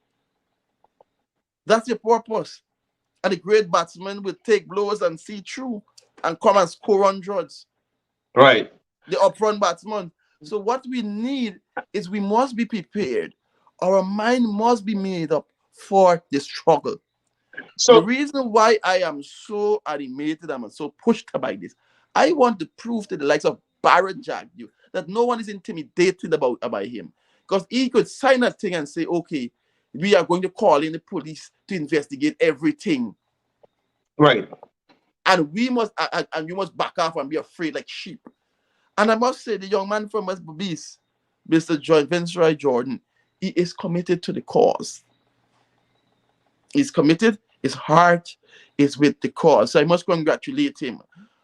D: That's your purpose. And the great batsman will take blows and see through and come and score hundreds.
A: Right.
D: The upfront batsman. So what we need is we must be prepared. Our mind must be made up for the struggle. The
A: So
D: reason why I am so animated, I'm so pushed by this, I want to prove to the likes of Barrett Jagdew that no one is intimidated about him. Because he could sign a thing and say, okay, we are going to call in the police to investigate everything.
A: right.
D: And we must back off and be afraid like sheep. And I must say, the young man from West Beast, Mr. John Vincent Jordan, he is committed to the cause. He's committed. His heart is with the cause. So I must congratulate him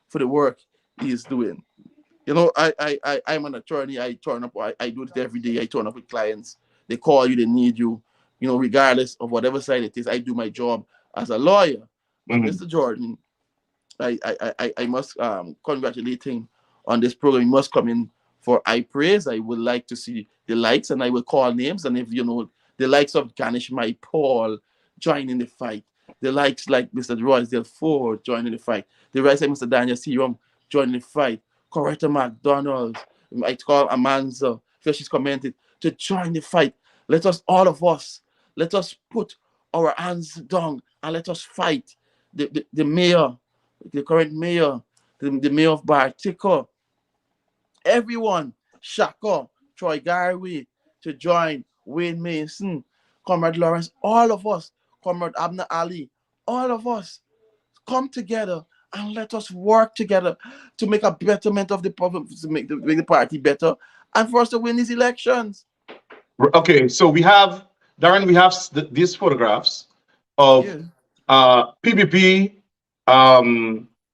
D: for the work he is doing. You know, I'm an attorney. I turn up. I do it every day. I turn up with clients. They call you. They need you. You know, regardless of whatever side it is, I do my job as a lawyer. But
A: Mhm.
D: Mr. Jordan, I must congratulate him on this program. He must come in for I praise. I would like to see the likes, and I will call names. And if you know the likes of Ganesh Mai Paul joining the fight, the likes like Mr. Royce Del Ford joining the fight, the likes like Mr. Daniel Serum joining the fight, Coretta McDonald, I call Amanza, because she's commented to join the fight. Let us, all of us, let us put our hands down and let us fight the mayor, the current mayor, the mayor of Bartico, everyone, Shaka, Troy Garway, to join, Wayne Mason, Comrade Lawrence, all of us, Comrade Abner Ali, all of us, come together and let us work together to make a betterment of the problem, to make the party better, and for us to win these elections.
A: Okay, so we have, Darren, we have these photographs of
D: Yeah.
A: PPP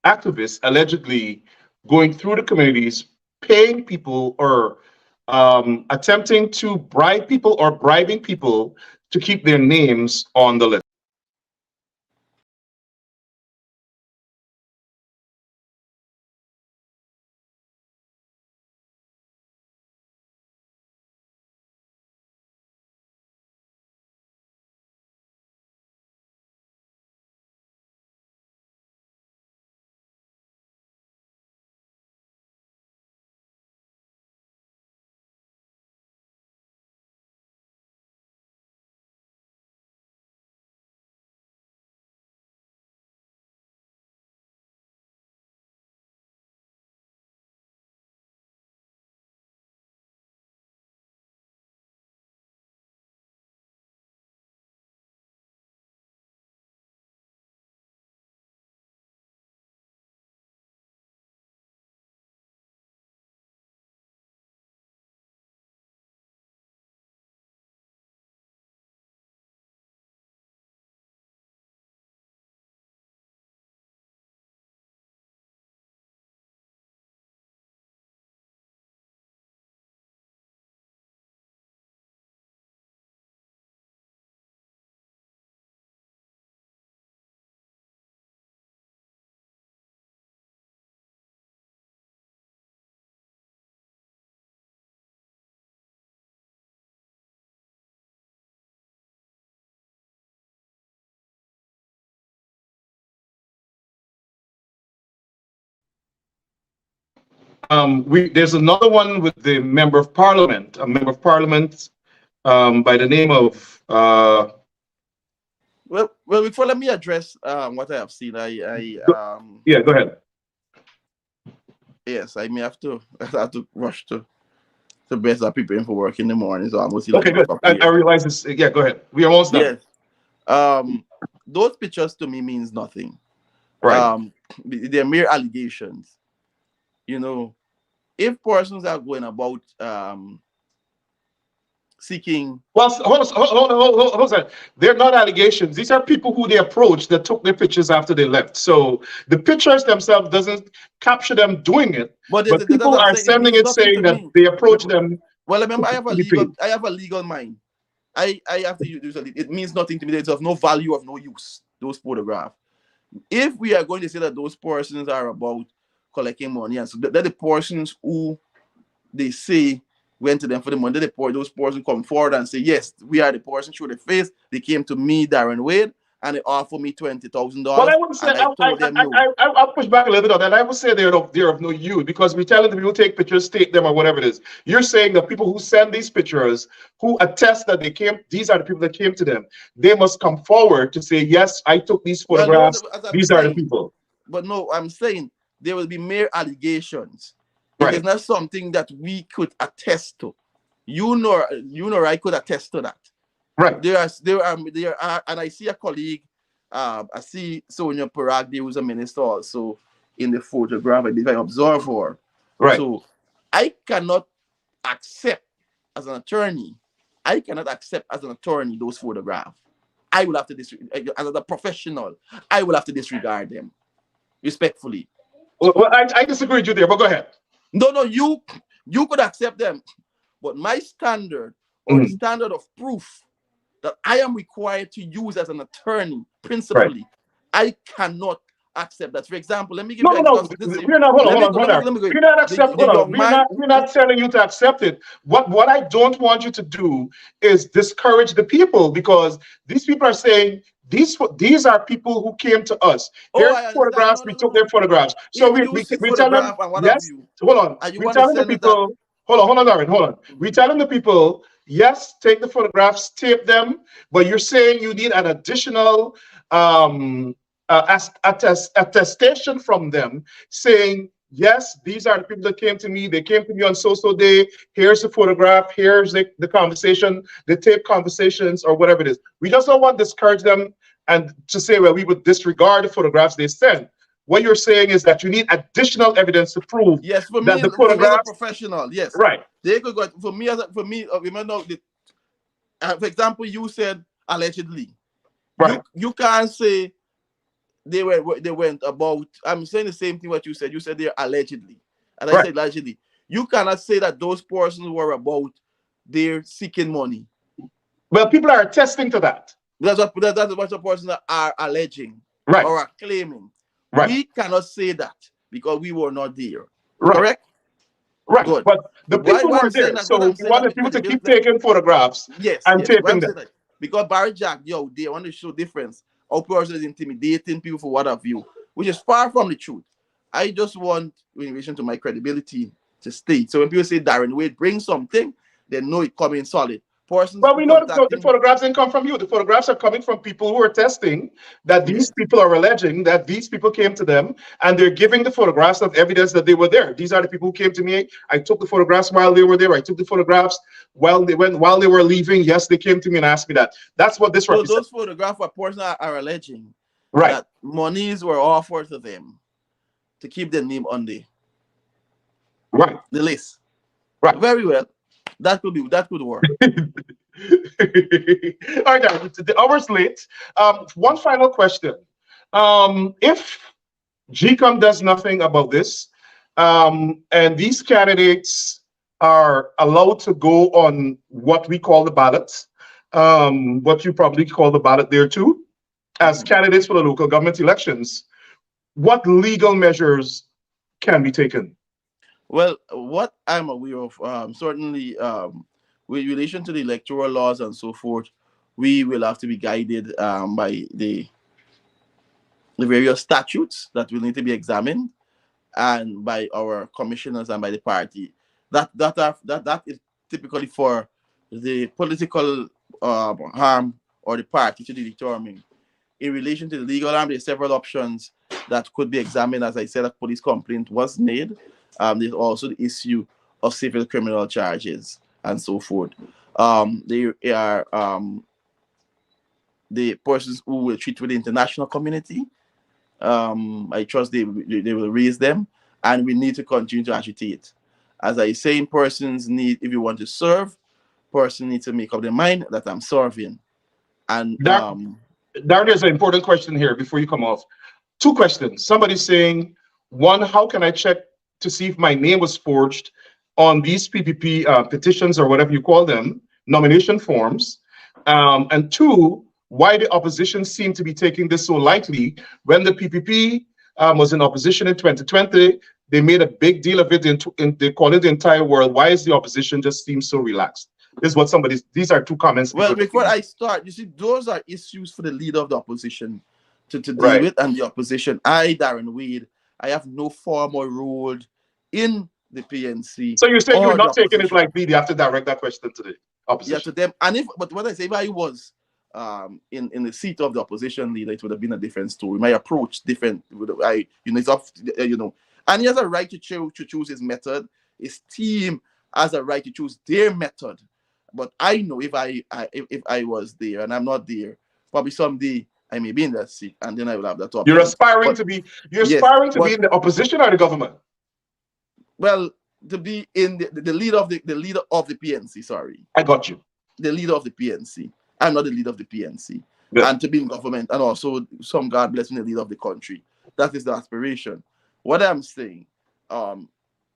A: activists allegedly going through the communities, paying people or attempting to bribe people or bribing people to keep their names on the list. There's another one with the member of parliament, a member of parliament by the name of
D: Well, before let me address what I have seen.
A: yeah, go ahead.
D: Yes, I may have to I have to rush to best are preparing for work in the morning, so I'm going to see like
A: Okay, good.
D: o'clock
A: I
D: here.
A: realize this. Yeah, go ahead. We are almost done.
D: Yes. Um, those pictures to me means nothing.
A: Right.
D: Um, they're mere allegations. You know, if persons are going about seeking,
A: Well, hold on a second. They're not allegations. These are people who they approached that took their pictures after they left. So the pictures themselves doesn't capture them doing it,
D: but
A: but
D: that's what
A: people
D: I'm
A: are
D: saying. It
A: sending
D: means
A: it
D: nothing
A: saying
D: to
A: that
D: me.
A: they approached them
D: Well,
A: to
D: remember,
A: PDP.
D: I have a legal mind. I have to use it. It means nothing to me. It's of no value, of no use. Those photographs. If we are going to say that those persons are about collecting money, and so that the persons who they say went to them for the money. Those persons come forward and say, yes, we are the person, show the face. They came to me, Darren Wade, and they offered me
A: Well,
D: $20,000.
A: I wouldn't say,
D: And I told them no.
A: I'll push back a little bit on that. I would say they're of no use because we're telling the people take pictures, take them, or whatever it is. You're saying the people who send these pictures, who attest that they came, these are the people that came to them. They must come forward to say, yes, I took these photographs.
D: Well, as I'm
A: These are the
D: saying,
A: people.
D: but no, I'm saying there will be mere allegations.
A: Right.
D: It is not something that we could attest to. You know, I could attest to that.
A: Right.
D: There are, and I see a colleague, I see Sonia Paragdi, who's a minister also in the photograph, and I observe her.
A: Right.
D: So I cannot accept as an attorney, those photographs. I will have to disregard, as a professional, I will have to disregard them, respectfully.
A: Well, I disagree with you there, but go ahead.
D: No, you could accept them, but my standard or the standard of proof that I am required to use as an attorney, principally, I cannot accept that. For example, let me give you an example.
A: We're not, hold on. We're not accepting, we're not telling you to accept it. What I don't want you to do is discourage the people, because these people are saying, these are people who came to us. Here's photographs, we took their photographs. So we tell them, yes, hold on. We're telling the people, hold on, Darren, hold on. We're telling the people, yes, take the photographs, tape them, but you're saying you need an additional attestation from them saying, yes, these are the people that came to me. They came to me on so day. Here's the photograph. Here's the conversation, the tape conversations, or whatever it is. We just don't want to discourage them and to say, well, we would disregard the photographs they send. What you're saying is that you need additional evidence to prove,
D: yes, for
A: that
D: me,
A: the photographs,
D: as a professional, yes,
A: right?
D: They could go for me. Remember, for example, you said allegedly,
A: Right?
D: You can't say they went about. I'm saying the same thing what you said. You said they're allegedly, and I said allegedly. You cannot say that those persons were about they're seeking money.
A: Well, people are attesting to that.
D: That's what the persons are alleging,
A: right,
D: or are claiming.
A: Right.
D: We cannot say that because we were not there.
A: Right.
D: Correct?
A: Right.
D: Good.
A: But the people were there, so we want the people to keep taking photographs and taping them.
D: Because Barry Jack, they want to show difference. Our person is intimidating people for what have you, which is far from the truth. I just want, in relation to my credibility, to stay. So when people say Darren Wade brings something, they know it coming solid.
A: Well, we know the photographs didn't come from you. The photographs are coming from people who are testing that these people are alleging that these people came to them, and they're giving the photographs of evidence that they were there. These are the people who came to me. I took the photographs while they were there. I took the photographs while they were leaving. Yes, they came to me and asked me that. That's what this represents.
D: Those photographs are persons are alleging that monies were offered to them to keep their name on the list.
A: Right.
D: Very well. That could work.
A: All right, the hour's late. One final question. If GCOM does nothing about this, and these candidates are allowed to go on what we call the ballot, what you probably call the ballot there too, as candidates for the local government elections, what legal measures can be taken?
D: Well, what I'm aware of, certainly with relation to the electoral laws and so forth, we will have to be guided by the various statutes that will need to be examined, and by our commissioners and by the party. That is typically for the political harm or the party to determine. In relation to the legal harm, there are several options that could be examined. As I said, a police complaint was made. There's also the issue of civil criminal charges and so forth. There are the persons who will treat with the international community. I trust they will raise them, and we need to continue to agitate. As I say, persons need, if you want to serve, person needs to make up their mind that I'm serving. And
A: Darren, there's an important question here before you come off. Two questions. Somebody's saying, one, how can I check to see if my name was forged on these PPP petitions, or whatever you call them, nomination forms? And two, why the opposition seem to be taking this so lightly when the PPP was in opposition in 2020. They made a big deal of it, they call it the entire world. Why is the opposition just seems so relaxed? This is what these are two comments
D: Well,
A: people are
D: before
A: making.
D: I start, you see, those are issues for the leader of the opposition to deal
A: Right.
D: with, and the opposition. I, Darren Wade, I have no formal role in the PNC
A: So you're saying you're
D: or the
A: not taking it
D: opposition.
A: like me? You have to direct that question to the
D: Yeah, to
A: opposition.
D: them. And but what I say, if I was in the seat of the opposition leader, it would have been a different story. My approach different. It's up, and he has a right to choose his method. His team has a right to choose their method. But I know if I was there and I'm not there, probably someday I may be in that seat, and then I will have that
A: You're
D: option.
A: aspiring
D: But
A: to be you're
D: yes,
A: aspiring to be
D: but
A: in the opposition or the government.
D: well, to be in the leader of the leader of the PNC. Sorry,
A: I got you.
D: the leader of the PNC. I'm not the leader of the PNC.
A: Good.
D: And to be in government, and also some God bless me, the leader of the country. That is the aspiration. What I'm saying,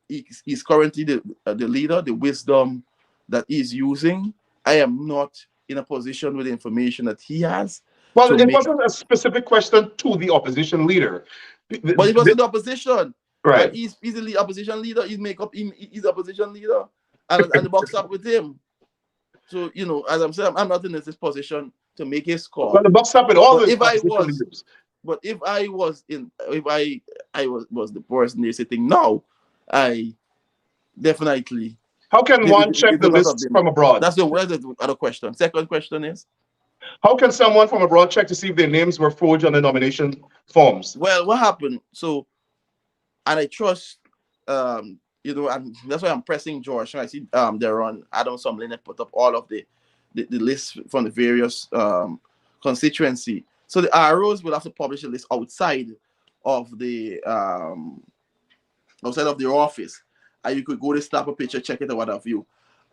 D: he's currently the leader, the wisdom that he's using. I am not in a position with the information that he has
A: Well,
D: to
A: it
D: make.
A: wasn't a specific question to the opposition leader.
D: But he was in the opposition, and
A: Right.
D: he's the opposition leader. He's the opposition leader, and the box up with him. So as I'm saying, I'm not in this position to make a
A: Well,
D: score.
A: the buck stop with all
D: But
A: the
D: if I
A: opposition
D: was,
A: leaders.
D: but if I was the person there sitting now, I definitely
A: How can one check
D: it
A: the
D: would not have
A: lists
D: been.
A: from abroad?
D: That's the other question. Second question is,
A: How can someone from abroad check to see if their names were forged on the nomination forms?
D: well, what happened? So, and I trust, and that's why I'm pressing George. I see they're on Adam Sumlin that put up all of the lists from the various constituency. So the ROs will have to publish a list of the outside of their office, and you could go to snap a picture, check it, or what have you.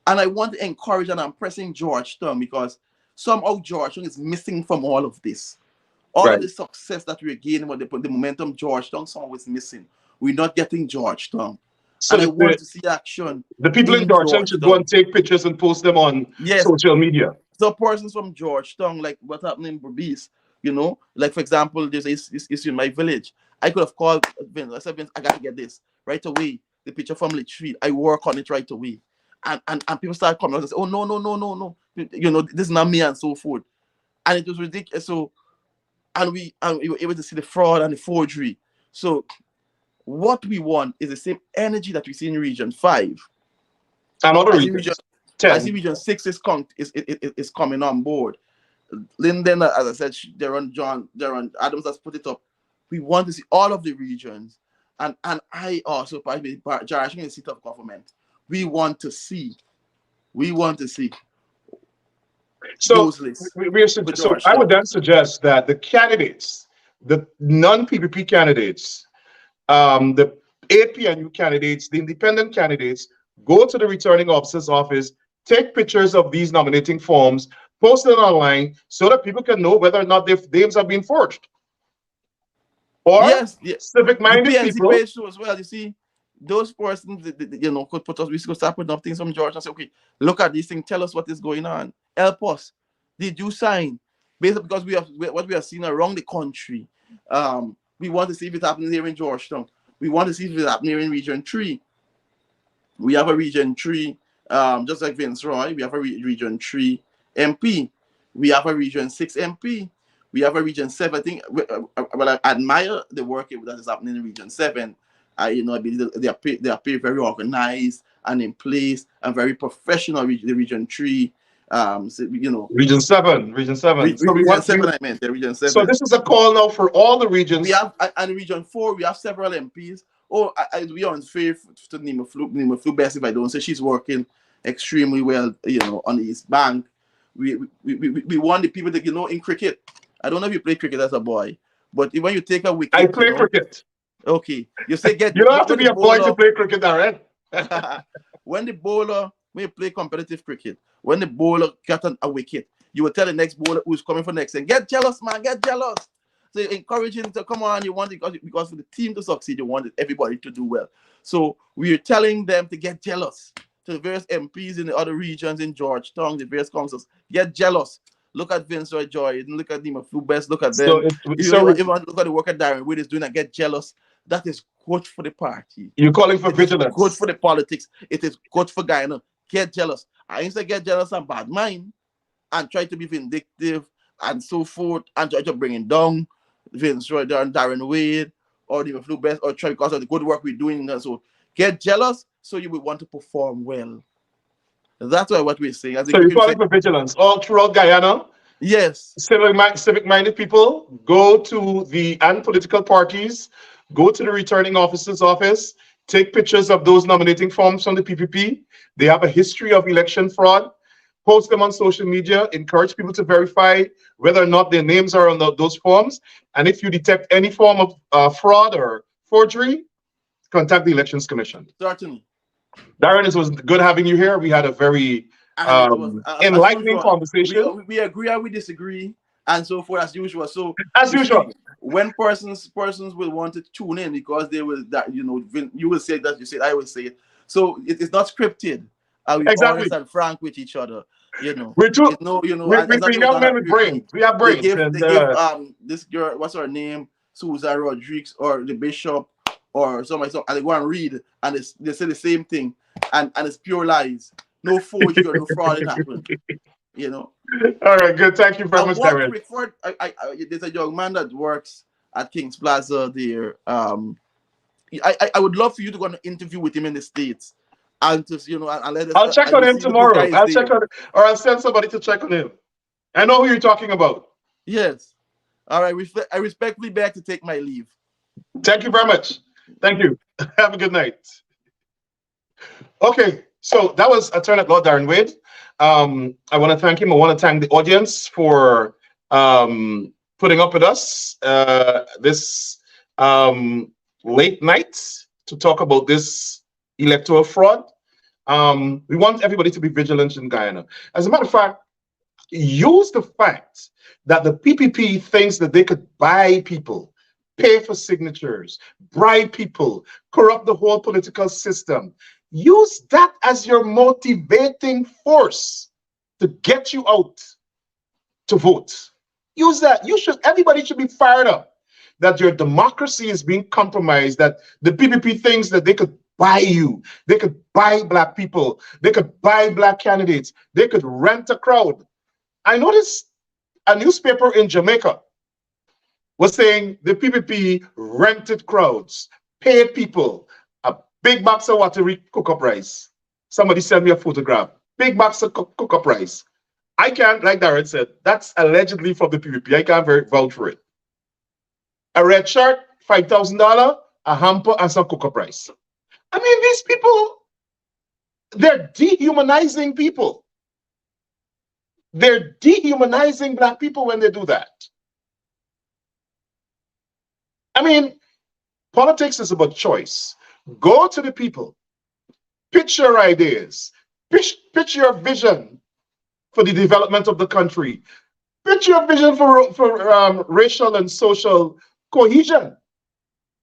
D: And I want to encourage, and I'm pressing Georgetown because somehow Georgetown is missing from all of this. All of
A: Right.
D: the success that we're gaining, with the momentum Georgetown somehow is missing. We're not getting Georgetown.
A: So
D: And I want to see action
A: the people in
D: in
A: Georgetown should go
D: Georgetown.
A: and take pictures and post them on
D: Yes.
A: social media.
D: So persons from Georgetown, like what happened in Berbice, like for example, there's this issue in my village. I could have called Vince. I said, Vince, I got to get this right away. The picture from Litchfield. I work on it right away. And people start coming out and say, oh, no. This is not me and so forth. And it was ridiculous. So, and we were able to see the fraud and the forgery. So what we want is the same energy that we see in Region 5.
A: And other
D: I see
A: regions.
D: Region 6 is coming on board. Linden, as I said, Darren Adams has put it up. We want to see all of the regions, and I also probably Jarish in the seat of government. We want to see
A: So,
D: those lists.
A: so I would then suggest that the candidates, the non-PPP candidates, the APNU candidates, the independent candidates, go to the returning officer's office, take pictures of these nominating forms, post them online so that people can know whether or not their names are being forged. Or
D: yes,
A: civic-minded
D: the PNC
A: people.
D: page too as well. You see, those persons, could put us. We could start putting up things from George and say, okay, look at these things. Tell us what is going on. Help us. Did you sign? Basically, because what we have seen around the country. We want to see if it's happening here in Georgetown. We want to see if it's happening here in Region 3. We have a Region 3, just like Vince Roy. We have a Region 3 MP. We have a Region 6 MP. We have a Region 7. I think, I admire the work that is happening in Region 7. I believe they appear very organized and in place and very professional. The Region 3,
A: Region 7.
D: Region 7, I meant, Region 7.
A: So this is a call now for all the regions.
D: We have, and Region 4, we have several MPs. Oh, I'd be unfair to Nima Flu Best if I don't say she's working extremely well, on the East Bank. We want the people that, in cricket. I don't know if you play cricket as a boy, but when you take a wicket.
A: I play cricket.
D: Okay. You say
A: You don't have to be a boy to play cricket, Darren.
D: when you play competitive cricket, when the bowler got a wicket, you will tell the next bowler who's coming for next and get jealous, man, get jealous. So you're encouraging to come on, you want it because for the team to succeed, you want everybody to do well. So we're telling them to get jealous. To the various MPs in the other regions in Georgetown, the various councils, get jealous. Look at Vince Roy Joy, look at Nima Flu Best, look at them. If you want to look at the work that Darren Wade is doing and get jealous, that is good for the party.
A: You're calling for
D: It is good
A: vigilance.
D: for the politics. It is good for Guyana. Get jealous. I ain't say get jealous and bad mind and try to be vindictive and so forth and try to bring it down Vince Ryder and Darren Wade or the flu best or try because of the good work we're doing. And so get jealous so you will want to perform well. That's what we're saying. As
A: So you're calling for vigilance all throughout Guyana.
D: yes.
A: Civic-minded people go to and political parties, go to the returning officer's office, take pictures of those nominating forms from the PPP. They have a history of election fraud. Post them on social media, encourage people to verify whether or not their names are on those forms. And if you detect any form of fraud or forgery, contact the Elections Commission.
D: Certainly.
A: Darren, it was good having you here. We had a very
D: And it was,
A: enlightening conversation.
D: We agree and we disagree and so forth as usual. So
A: as usual,
D: when persons will want to tune in because they will that you will say that you say I will say it. So it is not scripted. Are we honest and frank with each other?
A: We're two.
D: No,
A: we're young men with brains. We have brains.
D: They give this girl, what's her name, Susan Rodriguez or the bishop or somebody, and they go and read and they say the same thing and it's pure lies. No forgery or no fraud in happened.
A: All right, good. Thank you very much, Darren.
D: There's a young man that works at King's Plaza there. I would love for you to go on an interview with him in the States. And just, and let us,
A: I'll check on him tomorrow. I'll send somebody to check on him. I know who you're talking about.
D: Yes. All right. I respectfully beg to take my leave.
A: Thank you very much. Thank you. Have a good night. Okay, so that was Attorney at Law Darren Wade. I want to thank him. I want to thank the audience for putting up with us this late night to talk about this electoral fraud. We want everybody to be vigilant in Guyana. As a matter of fact, use the fact that the PPP thinks that they could buy people, pay for signatures, bribe people, corrupt the whole political system. Use that as your motivating force to get you out to vote. Use that. Everybody should be fired up that your democracy is being compromised, that the PPP thinks that they could buy you. They could buy Black people. They could buy Black candidates. They could rent a crowd. I noticed a newspaper in Jamaica was saying the PPP rented crowds, paid people, a big box of water cook-up rice. Somebody sent me a photograph. Big box of cook-up rice. I can't, like Darren said, that's allegedly from the PPP. I can't vouch for it. A red shirt, $5,000, a hamper, and some cook-up rice. I mean, these people, they're dehumanizing people. They're dehumanizing Black people when they do that. I mean, politics is about choice. Go to the people, pitch your ideas, pitch your vision for the development of the country, pitch your vision for racial and social cohesion,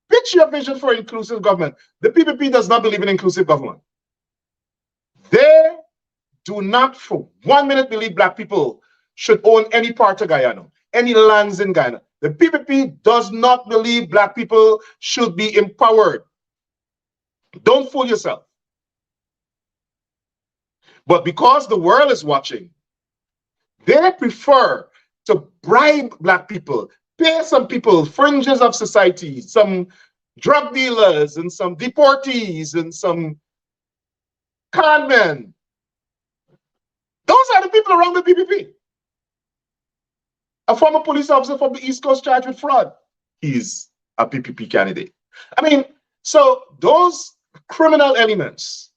A: pitch your vision for inclusive government. The PPP does not believe in inclusive government. They do not for 1 minute believe Black people should own any part of Guyana, any lands in Guyana. The PPP does not believe Black people should be empowered. Don't fool yourself. But because the world is watching, they prefer to bribe Black people, pay some people, fringes of society, some drug dealers and some deportees and some con men. Those are the people around the PPP. A former police officer from the East Coast charged with fraud. He's a PPP candidate. I mean, so those criminal elements,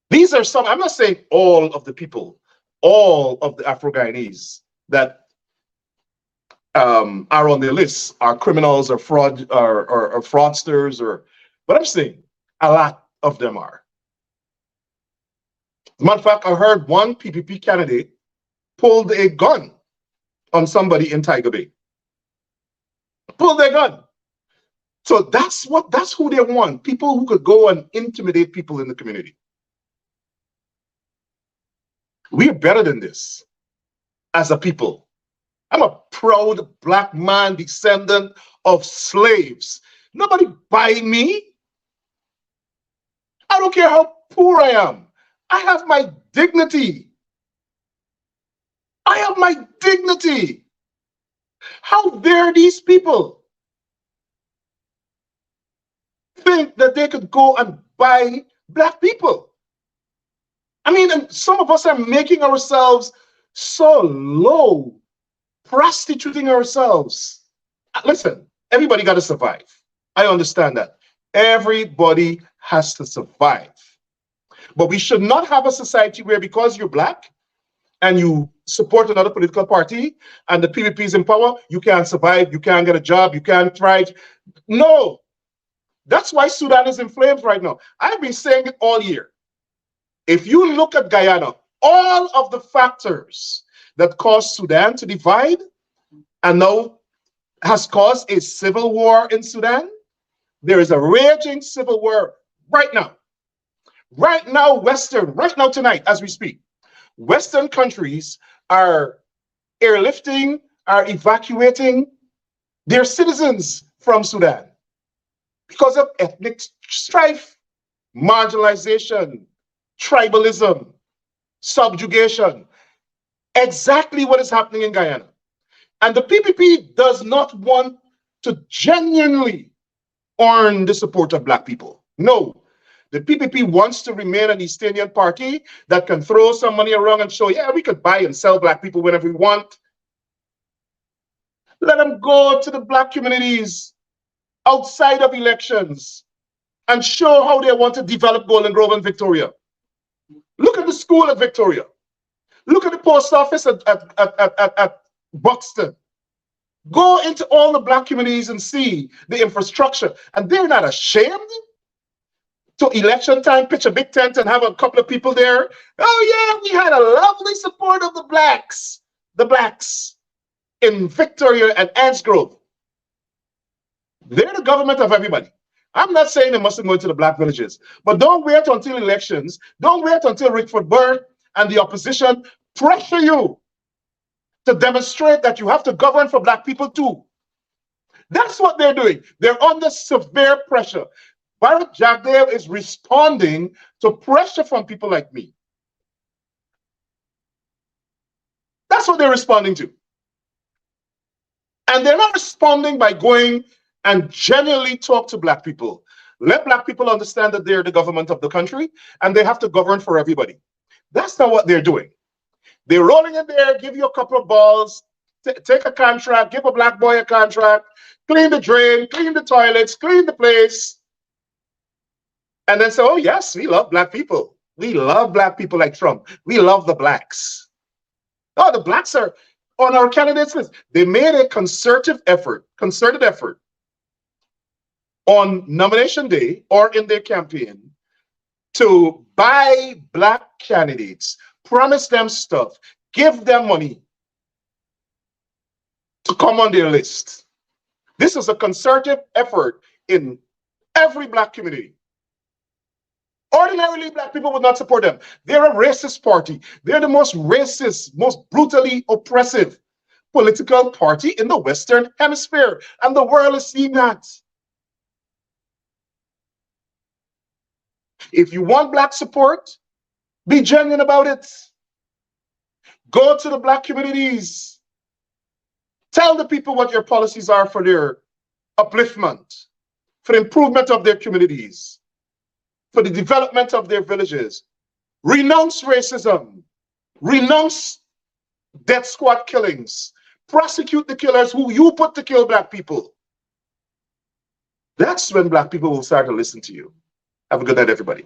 A: these are some, I'm not saying all of the people, all of the Afro-Guyanese that are on the list are criminals or fraud or fraudsters, but I'm saying a lot of them are. As a matter of fact, I heard one PPP candidate pulled a gun on somebody in Tiger Bay. Pulled their gun. So that's who they want. People who could go and intimidate people in the community. We are better than this as a people. I'm a proud black man, descendant of slaves. Nobody buy me. I don't care how poor I am. I have my dignity. I have my dignity. How dare these people think that they could go and buy black people? I mean, and some of us are making ourselves so low, prostituting ourselves. Listen, everybody got to survive. I understand that. Everybody has to survive. But we should not have a society where because you're black and you support another political party and the PPP is in power, you can't survive, you can't get a job, you can't thrive. No. That's why Sudan is in flames right now. I've been saying it all year. If you look at Guyana, all of the factors that caused Sudan to divide and now has caused a civil war in Sudan, there is a raging civil war right now. Right now, right now tonight, as we speak, Western countries are airlifting, are evacuating their citizens from Sudan because of ethnic strife, marginalization, tribalism, subjugation. Exactly what is happening in Guyana. And the PPP does not want to genuinely earn the support of black people. No. The PPP wants to remain an East Indian party that can throw some money around and show, yeah, we could buy and sell black people whenever we want. Let them go to the black communities outside of elections and show how they want to develop Golden Grove and Victoria. Look at the school at Victoria. Look at the post office at Buxton. Go into all the black communities and see the infrastructure. And they're not ashamed to election time, pitch a big tent and have a couple of people there. Oh yeah, we had a lovely support of the blacks in Victoria and Anse Grove. They're the government of everybody. I'm not saying they mustn't go into the black villages, but don't wait until elections. Don't wait until Rickford Burke and the opposition pressure you to demonstrate that you have to govern for black people too. That's what they're doing. They're under severe pressure. Barrett Jagdeo is responding to pressure from people like me. That's what they're responding to. And they're not responding by going and genuinely talk to black people. Let black people understand that they're the government of the country and they have to govern for everybody. That's not what they're doing. They're rolling in there, give you a couple of balls, take a contract, give a black boy a contract, clean the drain, clean the toilets, clean the place. And then say, oh yes, we love black people. We love black people like Trump. We love the blacks. Oh, the blacks are on our candidates list. They made a concerted effort on nomination day or in their campaign to buy black candidates, promise them stuff, give them money to come on their list. This is a concerted effort in every black community. Ordinarily, black people would not support them. They're a racist party. They're the most racist, most brutally oppressive political party in the Western Hemisphere. And the world is seeing that. If you want black support, be genuine about it. Go to the black communities. Tell the people what your policies are for their upliftment, for the improvement of their communities, for the development of their villages. Renounce racism. Renounce death squad killings. Prosecute the killers who you put to kill black people. That's when black people will start to listen to you. Have a good night, everybody.